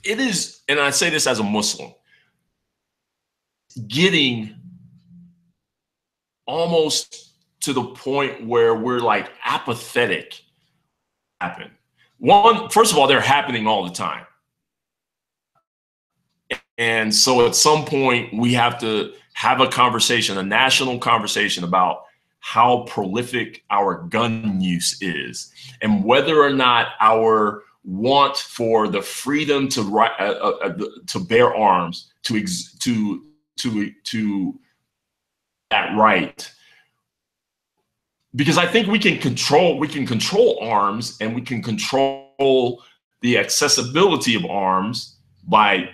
It is, and I say this as a Muslim, getting almost to the point where we're like apathetic. Happen. First of all, they're happening all the time. And so at some point we have to have a conversation, a national conversation about how prolific our gun use is and whether or not our want for the freedom to bear arms, to that right. Because I think we can control arms and we can control the accessibility of arms by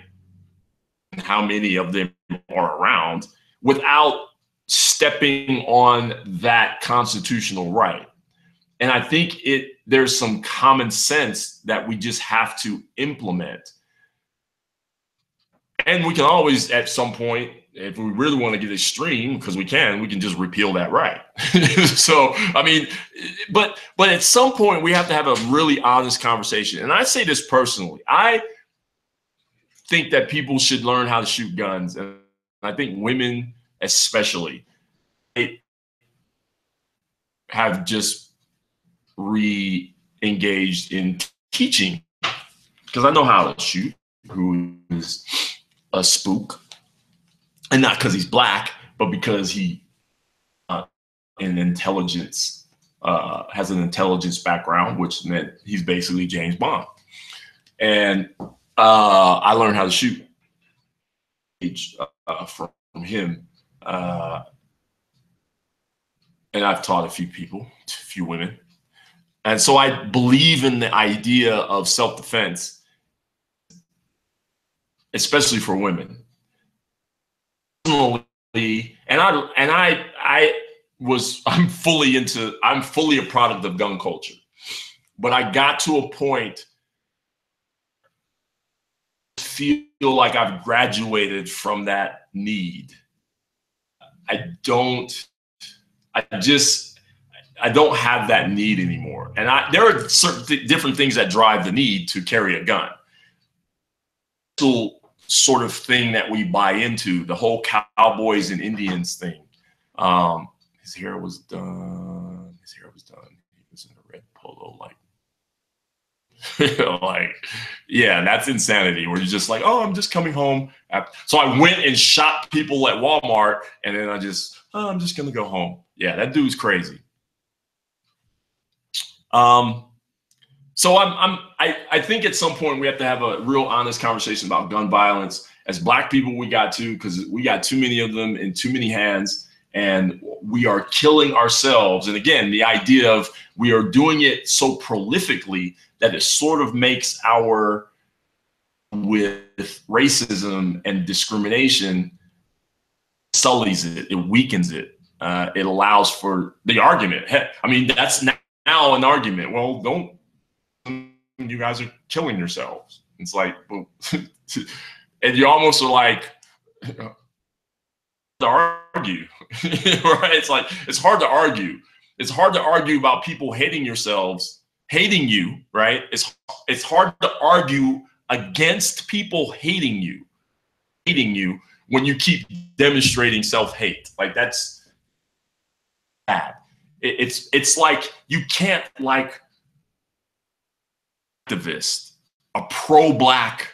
how many of them are around without stepping on that constitutional right. And I think there's some common sense that we just have to implement. And we can always, at some point, if we really want to get extreme, because we can just repeal that right. So, I mean, but at some point we have to have a really honest conversation. And I say this personally, I think that people should learn how to shoot guns. And I think women especially have just re-engaged in teaching, because I know how to shoot, who is a spook. And not because he's black, but because he has an intelligence background, which meant he's basically James Bond. And I learned how to shoot from him. And I've taught a few women. And so I believe in the idea of self-defense, especially for women. And I'm fully a product of gun culture, but I got to a point feel like I've graduated from that need. I don't have that need anymore. And there are certain different things that drive the need to carry a gun. Sort of thing that we buy into, the whole cowboys and Indians thing. His hair was done. He was in a red polo, like, yeah, that's insanity. Where you're just like, oh, I'm just coming home. So I went and shot people at Walmart, and then I'm just gonna go home. Yeah, that dude's crazy. So I think at some point we have to have a real honest conversation about gun violence. As Black people, we got to, because we got too many of them in too many hands, and we are killing ourselves. And again, the idea of we are doing it so prolifically that it sort of makes our, with racism and discrimination, sullies it, it weakens it. It allows for the argument. I mean, that's now an argument. Well, don't. You guys are killing yourselves. It's like, well, and you almost are like, to argue, right? It's like, it's hard to argue. It's hard to argue about people hating you, right? It's hard to argue against people hating you when you keep demonstrating self-hate. Like, that's bad. It's like you can't like activist, a pro-Black,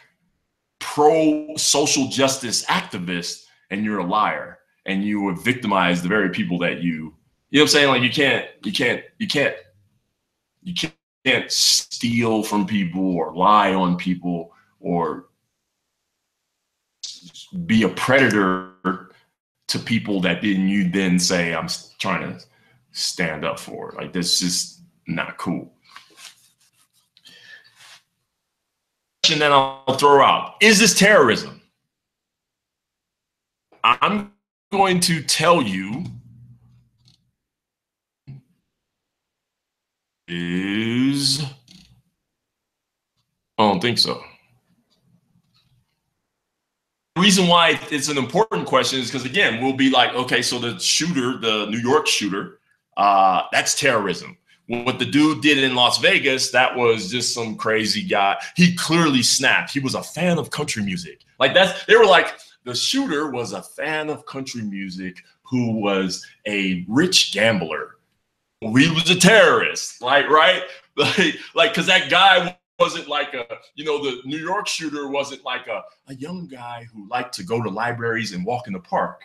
pro-social justice activist, and you're a liar, and you have victimized the very people that you know what I'm saying? Like, you can't steal from people or lie on people or be a predator to people that you then say, I'm trying to stand up for. Like, that's just not cool. That I'll throw out: is this terrorism? I'm going to tell you I don't think so. The reason why it's an important question is because, again, we'll be like, okay, so the shooter, the New York shooter, that's terrorism. What the dude did in Las Vegas, that was just some crazy guy. He clearly snapped. He was a fan of country music. Like, they were like, the shooter was a fan of country music who was a rich gambler. He was a terrorist, like, right? Like, because that guy wasn't like the New York shooter wasn't like a young guy who liked to go to libraries and walk in the park,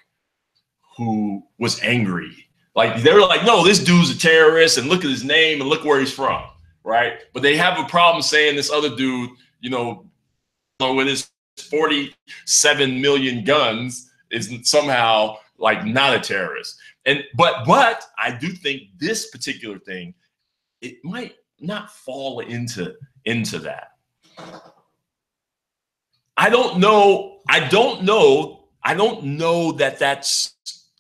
who was angry. Like, they were like, no, this dude's a terrorist, and look at his name and look where he's from, right? But they have a problem saying this other dude, with his 47 million guns is somehow like not a terrorist. But I do think this particular thing, it might not fall into that. I don't know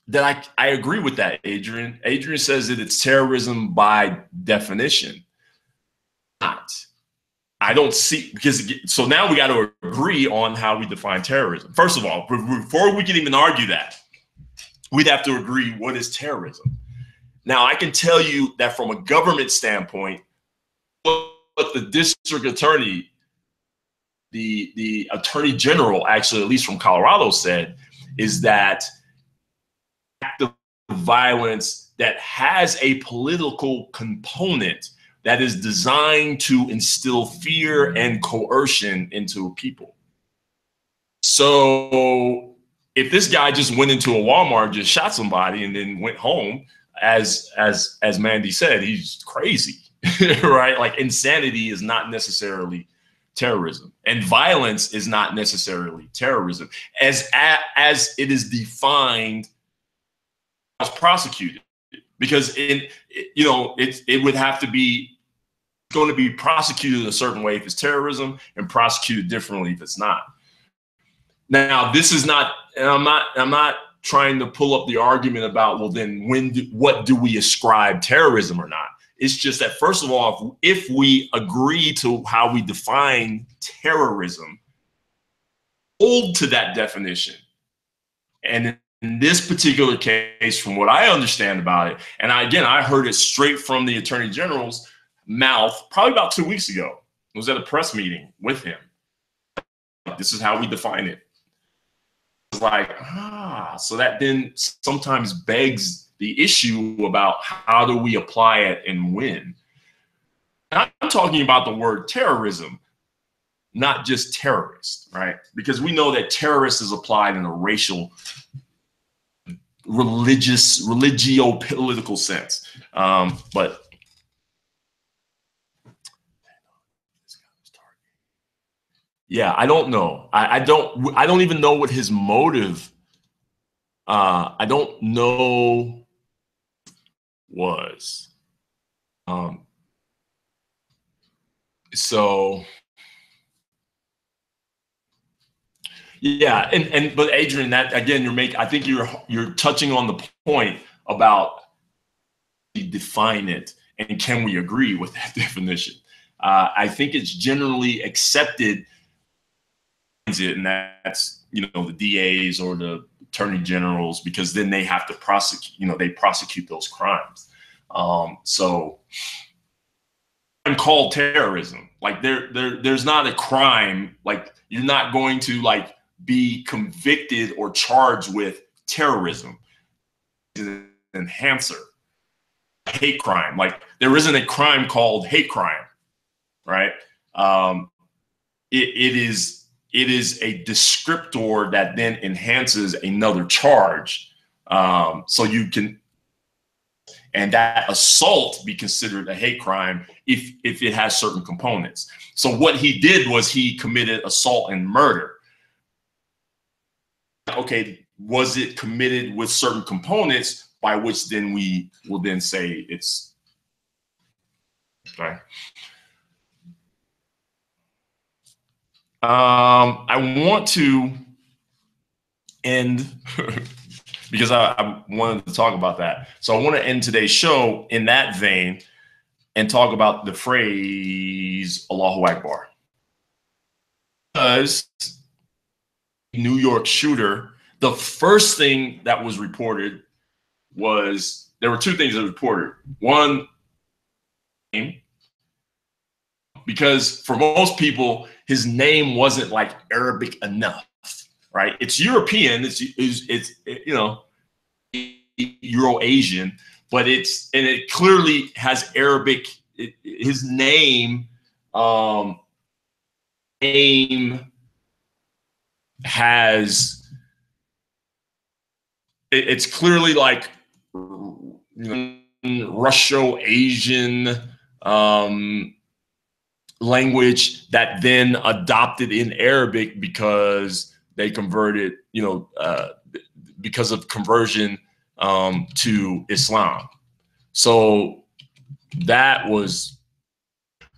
that I agree with that, Adrian. Adrian says that it's terrorism by definition. Not. I don't see, so now we got to agree on how we define terrorism. First of all, before we can even argue that, we'd have to agree what is terrorism. Now, I can tell you that from a government standpoint, what the district attorney, the attorney general, actually, at least from Colorado, said is that active violence that has a political component that is designed to instill fear and coercion into people. So if this guy just went into a Walmart, just shot somebody, and then went home, as Mandy said, he's crazy, right? Like, insanity is not necessarily terrorism, and violence is not necessarily terrorism, as it is defined as prosecuted, because it would have to be going to be prosecuted a certain way if it's terrorism, and prosecuted differently if it's not. Now, this is not, and I'm not trying to pull up the argument about, well, then what do we ascribe terrorism or not? It's just that, first of all, if we agree to how we define terrorism, hold to that definition. And in this particular case, from what I understand about it, and I heard it straight from the Attorney General's mouth probably about 2 weeks ago. I was at a press meeting with him. This is how we define it. It's like, so that then sometimes begs the issue about how do we apply it and when. And I'm talking about the word terrorism, not just terrorist, right? Because we know that terrorist is applied in a racial, religious, religio-political sense. But yeah, I don't know. I don't even know what his motive. I don't know was. So yeah, but Adrian, that again, I think you're touching on the point about define it and can we agree with that definition? I think it's generally accepted. And that's, you know, the DAs or the attorney generals, because then they have to prosecute, you know, they prosecute those crimes. So I'm called terrorism. Like there's not a crime. Like you're not going to like be convicted or charged with terrorism. It's an enhancer, hate crime. Like there isn't a crime called hate crime, right? It is a descriptor that then enhances another charge. So you can, and that assault be considered a hate crime if it has certain components. So what he did was he committed assault and murder. Okay, was it committed with certain components by which then we will then say it's, okay. I want to end because I wanted to talk about that. So I want to end today's show in that vein and talk about the phrase Allahu Akbar. Because New York shooter, the first thing that was reported was, there were two things that were reported. One, because for most people, his name wasn't like Arabic enough, right? It's European, it's you know, Euro-Asian, but it clearly has Arabic. His name has, it's clearly like, you know, Russo-Asian language that then adopted in Arabic because they converted, you know, because of conversion to Islam. So that was,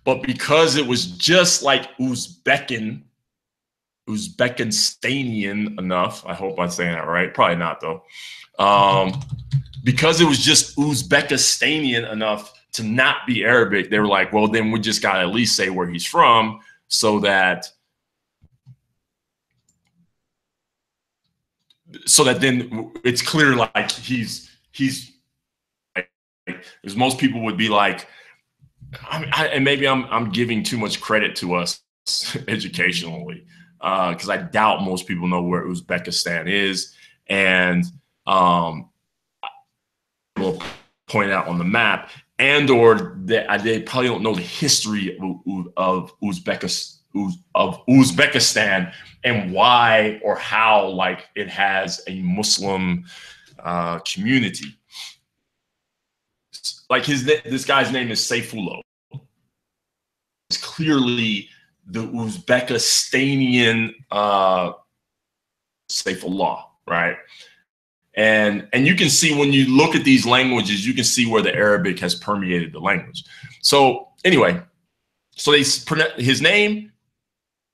but because it was just like Uzbekistanian enough, I hope I'm saying that right, probably not though, because it was just Uzbekistanian enough to not be Arabic, they were like, well, then we just got to at least say where he's from so that then it's clear like he's because most people would be like, and maybe I'm giving too much credit to us educationally, because I doubt most people know where Uzbekistan is, and we'll point out on the map, and or they probably don't know the history of Uzbekistan and why or how like it has a Muslim community. Like this guy's name is Saifullah. It's clearly the Uzbekistanian Saifullah, right? And you can see when you look at these languages, you can see where the Arabic has permeated the language. So anyway, so they pronounce his name,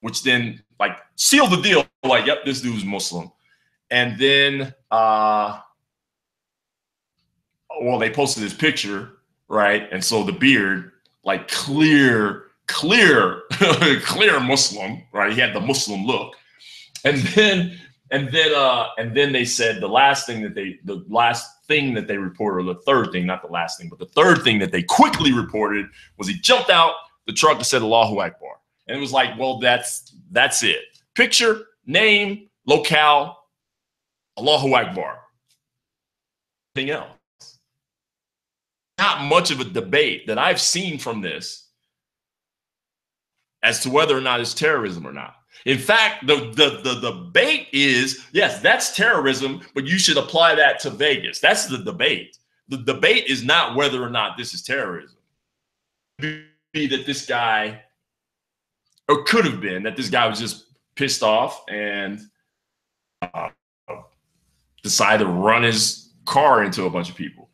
which then like sealed the deal. Like, yep, this dude's Muslim. And then, well, they posted his picture, right? And so the beard, like clear Muslim, right? He had the Muslim look. And then they said the last thing that they reported, or the third thing, not the last thing, but the third thing that they quickly reported was he jumped out the truck and said Allahu Akbar. And it was like, well, that's it. Picture, name, locale, Allahu Akbar. Nothing else. Not much of a debate that I've seen from this as to whether or not it's terrorism or not. In fact, the debate is, yes, that's terrorism, but you should apply that to Vegas. That's the debate. The debate is not whether or not this is terrorism. It could be that this guy, or could have been that this guy was just pissed off and decided to run his car into a bunch of people.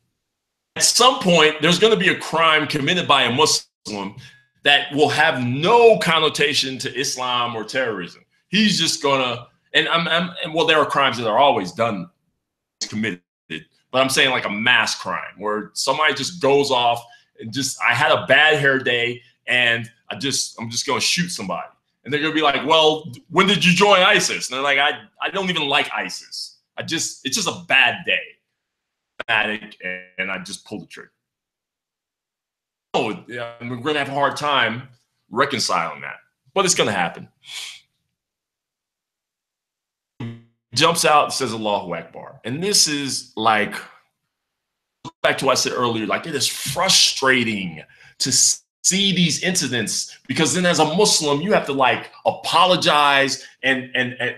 At some point, there's going to be a crime committed by a Muslim that will have no connotation to Islam or terrorism. He's just gonna, and well, there are crimes that are always done, committed, but I'm saying like a mass crime where somebody just goes off and I had a bad hair day and I'm just gonna shoot somebody. And they're gonna be like, well, when did you join ISIS? And they're like, I don't even like ISIS. It's just a bad day. And I just pulled the trigger. Oh, yeah, we're going to have a hard time reconciling that, but it's going to happen. Jumps out and says Allahu Akbar. And this is like, back to what I said earlier, like it is frustrating to see these incidents because then as a Muslim, you have to like apologize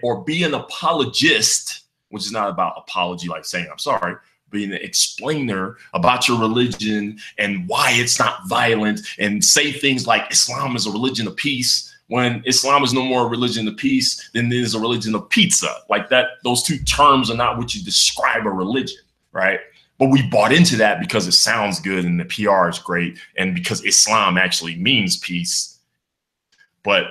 or be an apologist, which is not about apology, like saying I'm sorry, being an explainer about your religion and why it's not violent, and say things like Islam is a religion of peace when Islam is no more a religion of peace than it is a religion of pizza. Like that, those two terms are not what you describe a religion, right? But we bought into that because it sounds good and the PR is great and because Islam actually means peace. But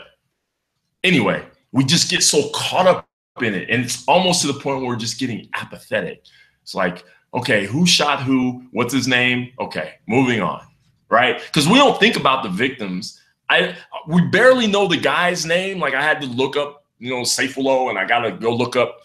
anyway, we just get so caught up in it, and it's almost to the point where we're just getting apathetic. It's like, okay, who shot who? What's his name? Okay, moving on, right? Because we don't think about the victims. We barely know the guy's name. Like I had to look up, Saifullah, and I got to go look up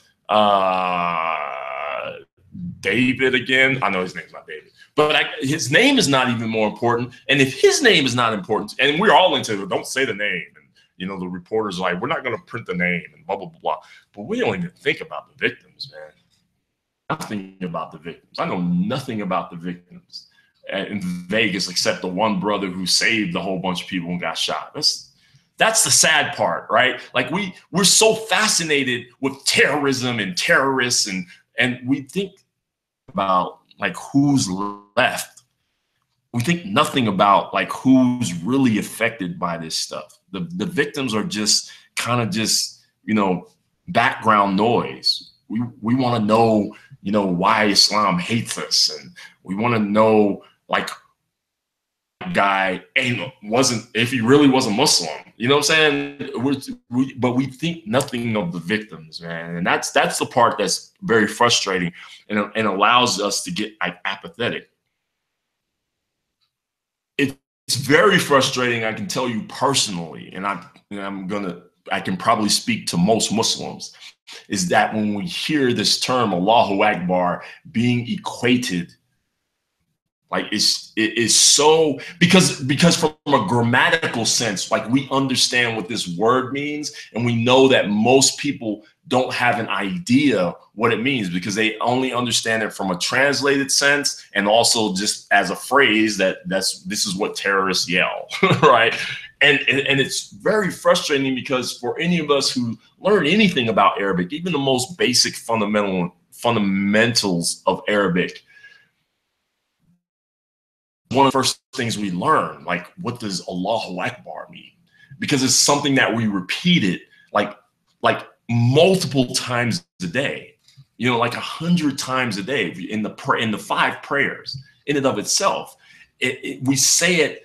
David again. I know his name's not David, but his name is not even more important. And if his name is not important, and we're all into it, don't say the name. And, the reporters are like, we're not going to print the name and blah, blah, blah, blah. But we don't even think about the victims, man. Nothing about the victims. I know nothing about the victims in Vegas except the one brother who saved a whole bunch of people and got shot. That's the sad part, right? Like we're so fascinated with terrorism and terrorists, and we think about like who's left. We think nothing about like who's really affected by this stuff. The victims are just kind of just background noise. We want to know, why Islam hates us, and we want to know, like, guy if he really was a Muslim, you know what I'm saying? But we think nothing of the victims, man, and that's the part that's very frustrating, and allows us to get like apathetic. It's very frustrating. I can tell you personally, and I can probably speak to most Muslims, is that when we hear this term Allahu Akbar being equated, like it is so, because from a grammatical sense, like we understand what this word means, and we know that most people don't have an idea what it means because they only understand it from a translated sense, and also just as a phrase this is what terrorists yell, right? And it's very frustrating because for any of us who learn anything about Arabic, even the most basic fundamentals of Arabic, one of the first things we learn, like, what does Allahu Akbar mean? Because it's something that we repeated like multiple times a day, like 100 times a day in the 5 prayers in and of itself. We say it.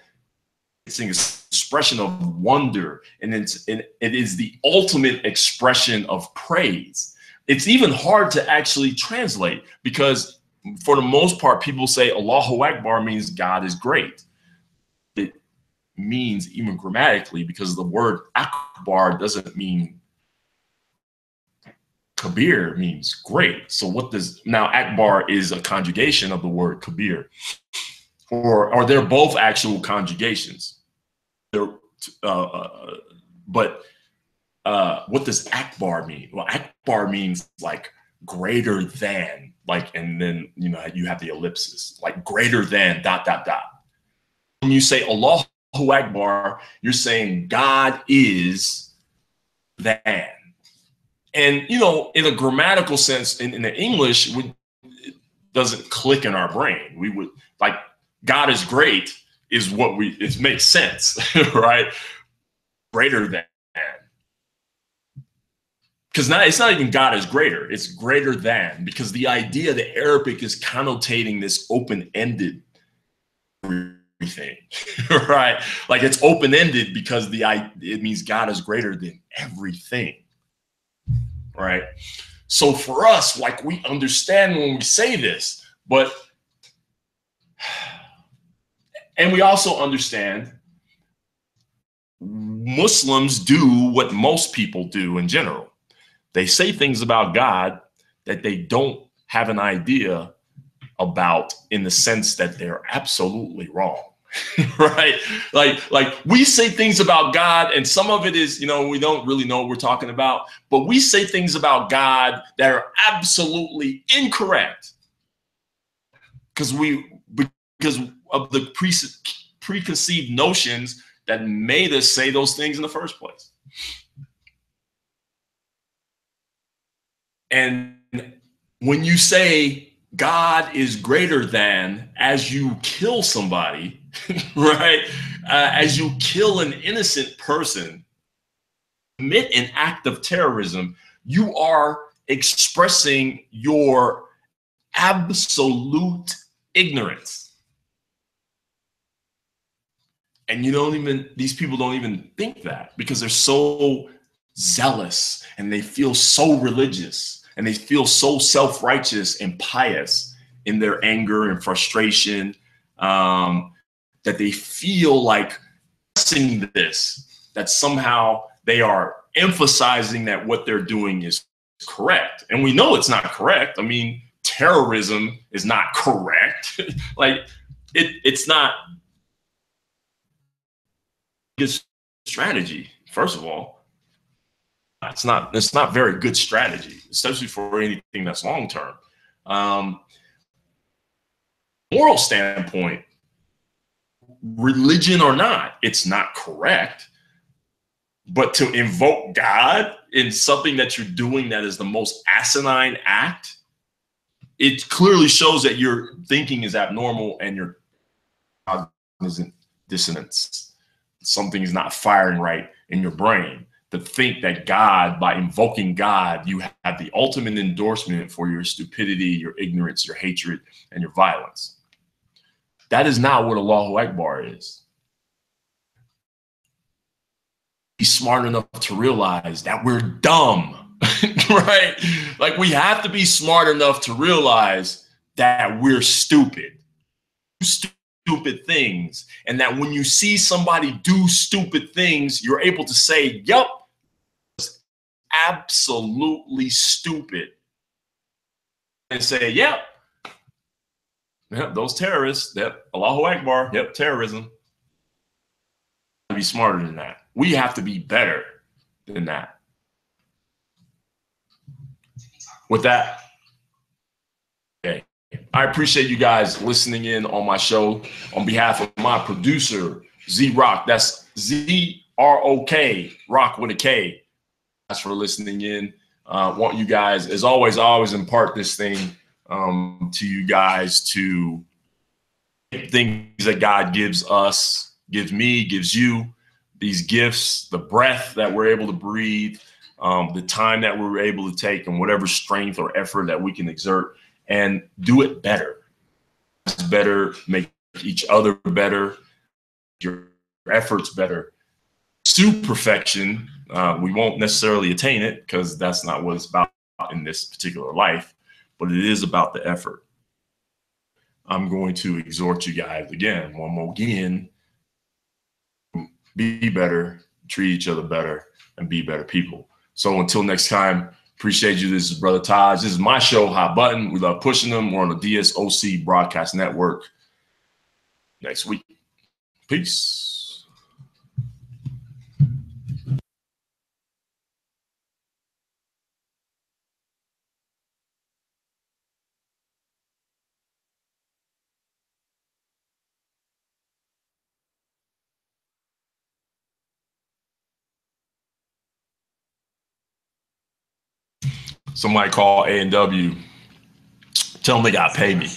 It's an expression of wonder, and it is the ultimate expression of praise. It's even hard to actually translate because for the most part, people say Allahu Akbar means God is great. It means, even grammatically, because the word Akbar doesn't mean Kabir means great. So what does, now Akbar is a conjugation of the word Kabir, or they're both actual conjugations. They're, but what does Akbar mean? Well, Akbar means like greater than, like, and then, you know, you have the ellipsis, like greater than dot, dot, dot. When you say Allahu Akbar, you're saying God is than. And, you know, in a grammatical sense, in the English, it doesn't click in our brain. We would, like, God is great is what it makes sense, right? Greater than. Because now it's not even God is greater, it's greater than, because the idea, the Arabic is connotating this open-ended everything, right? Like it's open-ended because it means God is greater than everything, right? So for us, like, we understand when we say this, but, and we also understand Muslims do what most people do in general. They say things about God that they don't have an idea about, in the sense that they're absolutely wrong, right? Like we say things about God, and some of it is, you know, we don't really know what we're talking about, but we say things about God that are absolutely incorrect because of the preconceived notions that made us say those things in the first place. And when you say God is greater than, as you kill somebody, right? As you kill an innocent person, commit an act of terrorism, you are expressing your absolute ignorance. And these people don't even think that, because they're so zealous and they feel so religious. And they feel so self-righteous and pious in their anger and frustration, that they feel like pressing this, that somehow they are emphasizing that what they're doing is correct. And we know it's not correct. I mean, terrorism is not correct. Like it's not a good strategy, first of all. It's not very good strategy, especially for anything that's long term. Moral standpoint, religion or not, it's not correct. But to invoke God in something that you're doing that is the most asinine act, it clearly shows that your thinking is abnormal and your cognizant dissonance. Something is not firing right in your brain. To think that God, by invoking God, you have the ultimate endorsement for your stupidity, your ignorance, your hatred, and your violence. That is not what Allahu Akbar is. Be smart enough to realize that we're dumb, right? Like, we have to be smart enough to realize that we're stupid. Stupid things. And that when you see somebody do stupid things, you're able to say, yep, absolutely stupid, and say, yep, those terrorists, yep, Allahu Akbar, yep, terrorism. To be smarter than that. We have to be better than that. With that, okay, I appreciate you guys listening in on my show. On behalf of my producer, Z-Rock, that's Z-R-O-K, Rock with a K. Thanks for listening in. Want you guys, as always, I always impart this thing to you guys, to things that God gives us, gives me, gives you, these gifts, the breath that we're able to breathe, the time that we're able to take, and whatever strength or effort that we can exert, and do it better. It's better, make each other better, your efforts better. Pursue perfection. We won't necessarily attain it, because that's not what it's about in this particular life, but it is about the effort. I'm going to exhort you guys again, one more again, be better, treat each other better, and be better people. So until next time, Appreciate you. This is Brother Taj. This is my show, Hot Button. We love pushing them. We're on the DSOC Broadcast Network. Next week. Peace. Somebody call A&W. Tell them they got to pay me.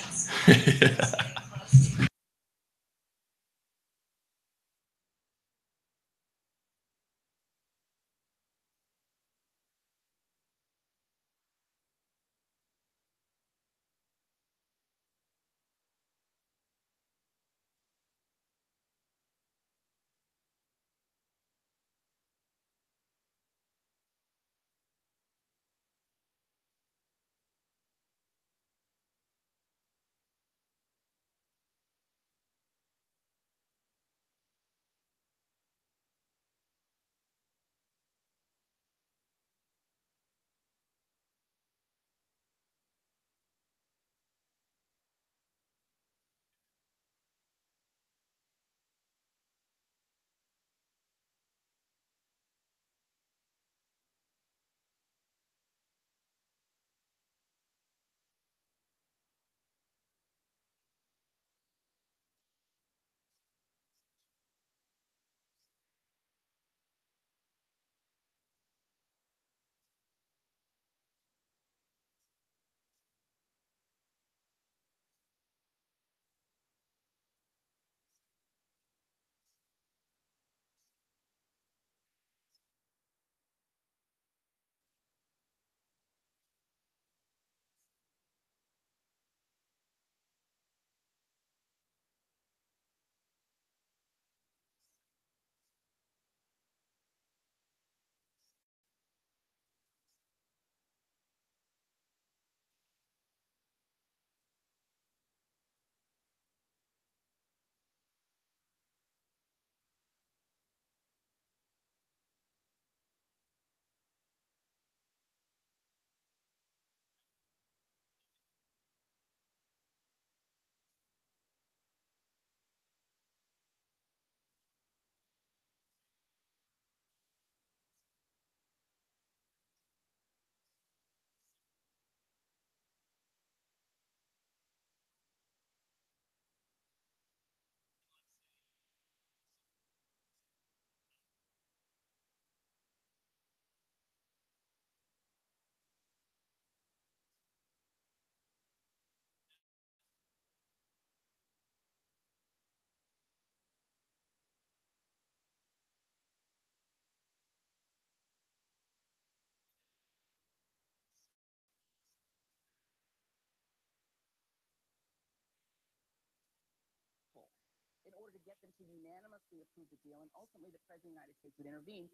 In order to get them to unanimously approve the deal, and ultimately the President of the United States would intervene.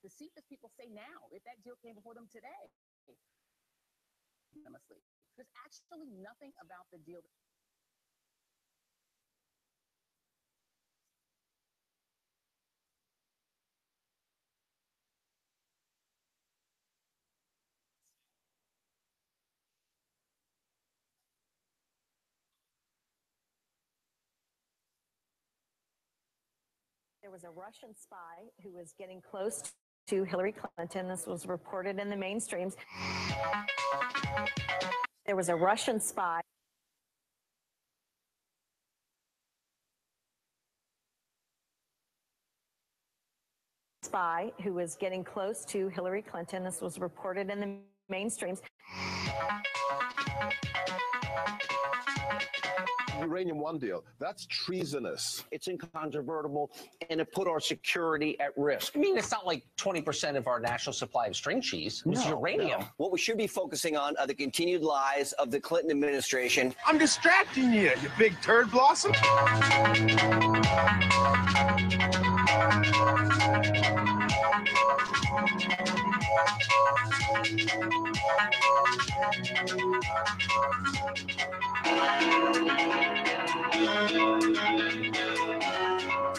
The CFIUS people say now, if that deal came before them today, unanimously, there's actually nothing about the deal. There was a Russian spy who was getting close to Hillary Clinton. This was reported in the mainstreams. There was a Russian spy. Who was getting close to Hillary Clinton. This was reported in the mainstreams. Uranium One deal, that's treasonous. It's incontrovertible, and it put our security at risk. I mean, it's not like 20% of our national supply of string cheese. It's uranium. No. What we should be focusing on are the continued lies of the Clinton administration. I'm distracting you, you big turd blossom.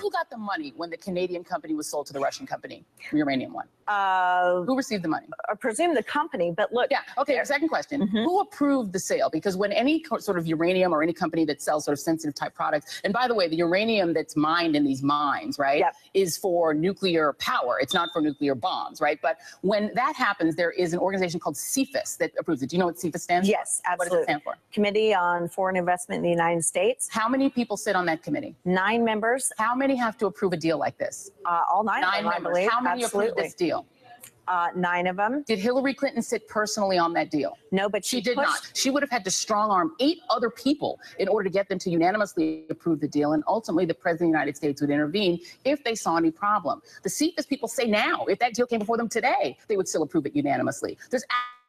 You got the money when the Canadian company was sold to the Russian company, Uranium One? Who received the money? I presume the company, but look. Yeah. Okay. Second question: Who approved the sale? Because when any sort of uranium or any company that sells sort of sensitive type products, and by the way, the uranium that's mined in these mines, right, is for nuclear power. It's not for nuclear bombs, right? But when that happens, there is an organization called CFIUS that approves it. Do you know what CFIUS stands for? Yes, absolutely. What does it stand for? Committee on Foreign Investment in the United States. How many people sit on that committee? 9 members. How many have to approve a deal like this? All 9 of them, members. I believe. How many approved this deal? 9 of them. Did Hillary Clinton sit personally on that deal? No, but she did not. She would have had to strong arm 8 other people in order to get them to unanimously approve the deal. And ultimately, the president of the United States would intervene if they saw any problem. The CFIUS people say now, if that deal came before them today, they would still approve it unanimously. There's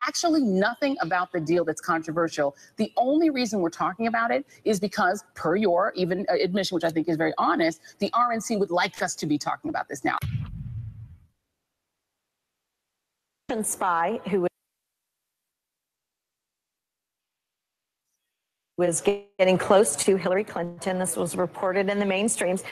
actually nothing about the deal that's controversial. The only reason we're talking about it is because, per your even admission, which I think is very honest, the RNC would like us to be talking about this now. Spy who was getting close to Hillary Clinton. This was reported in the mainstreams.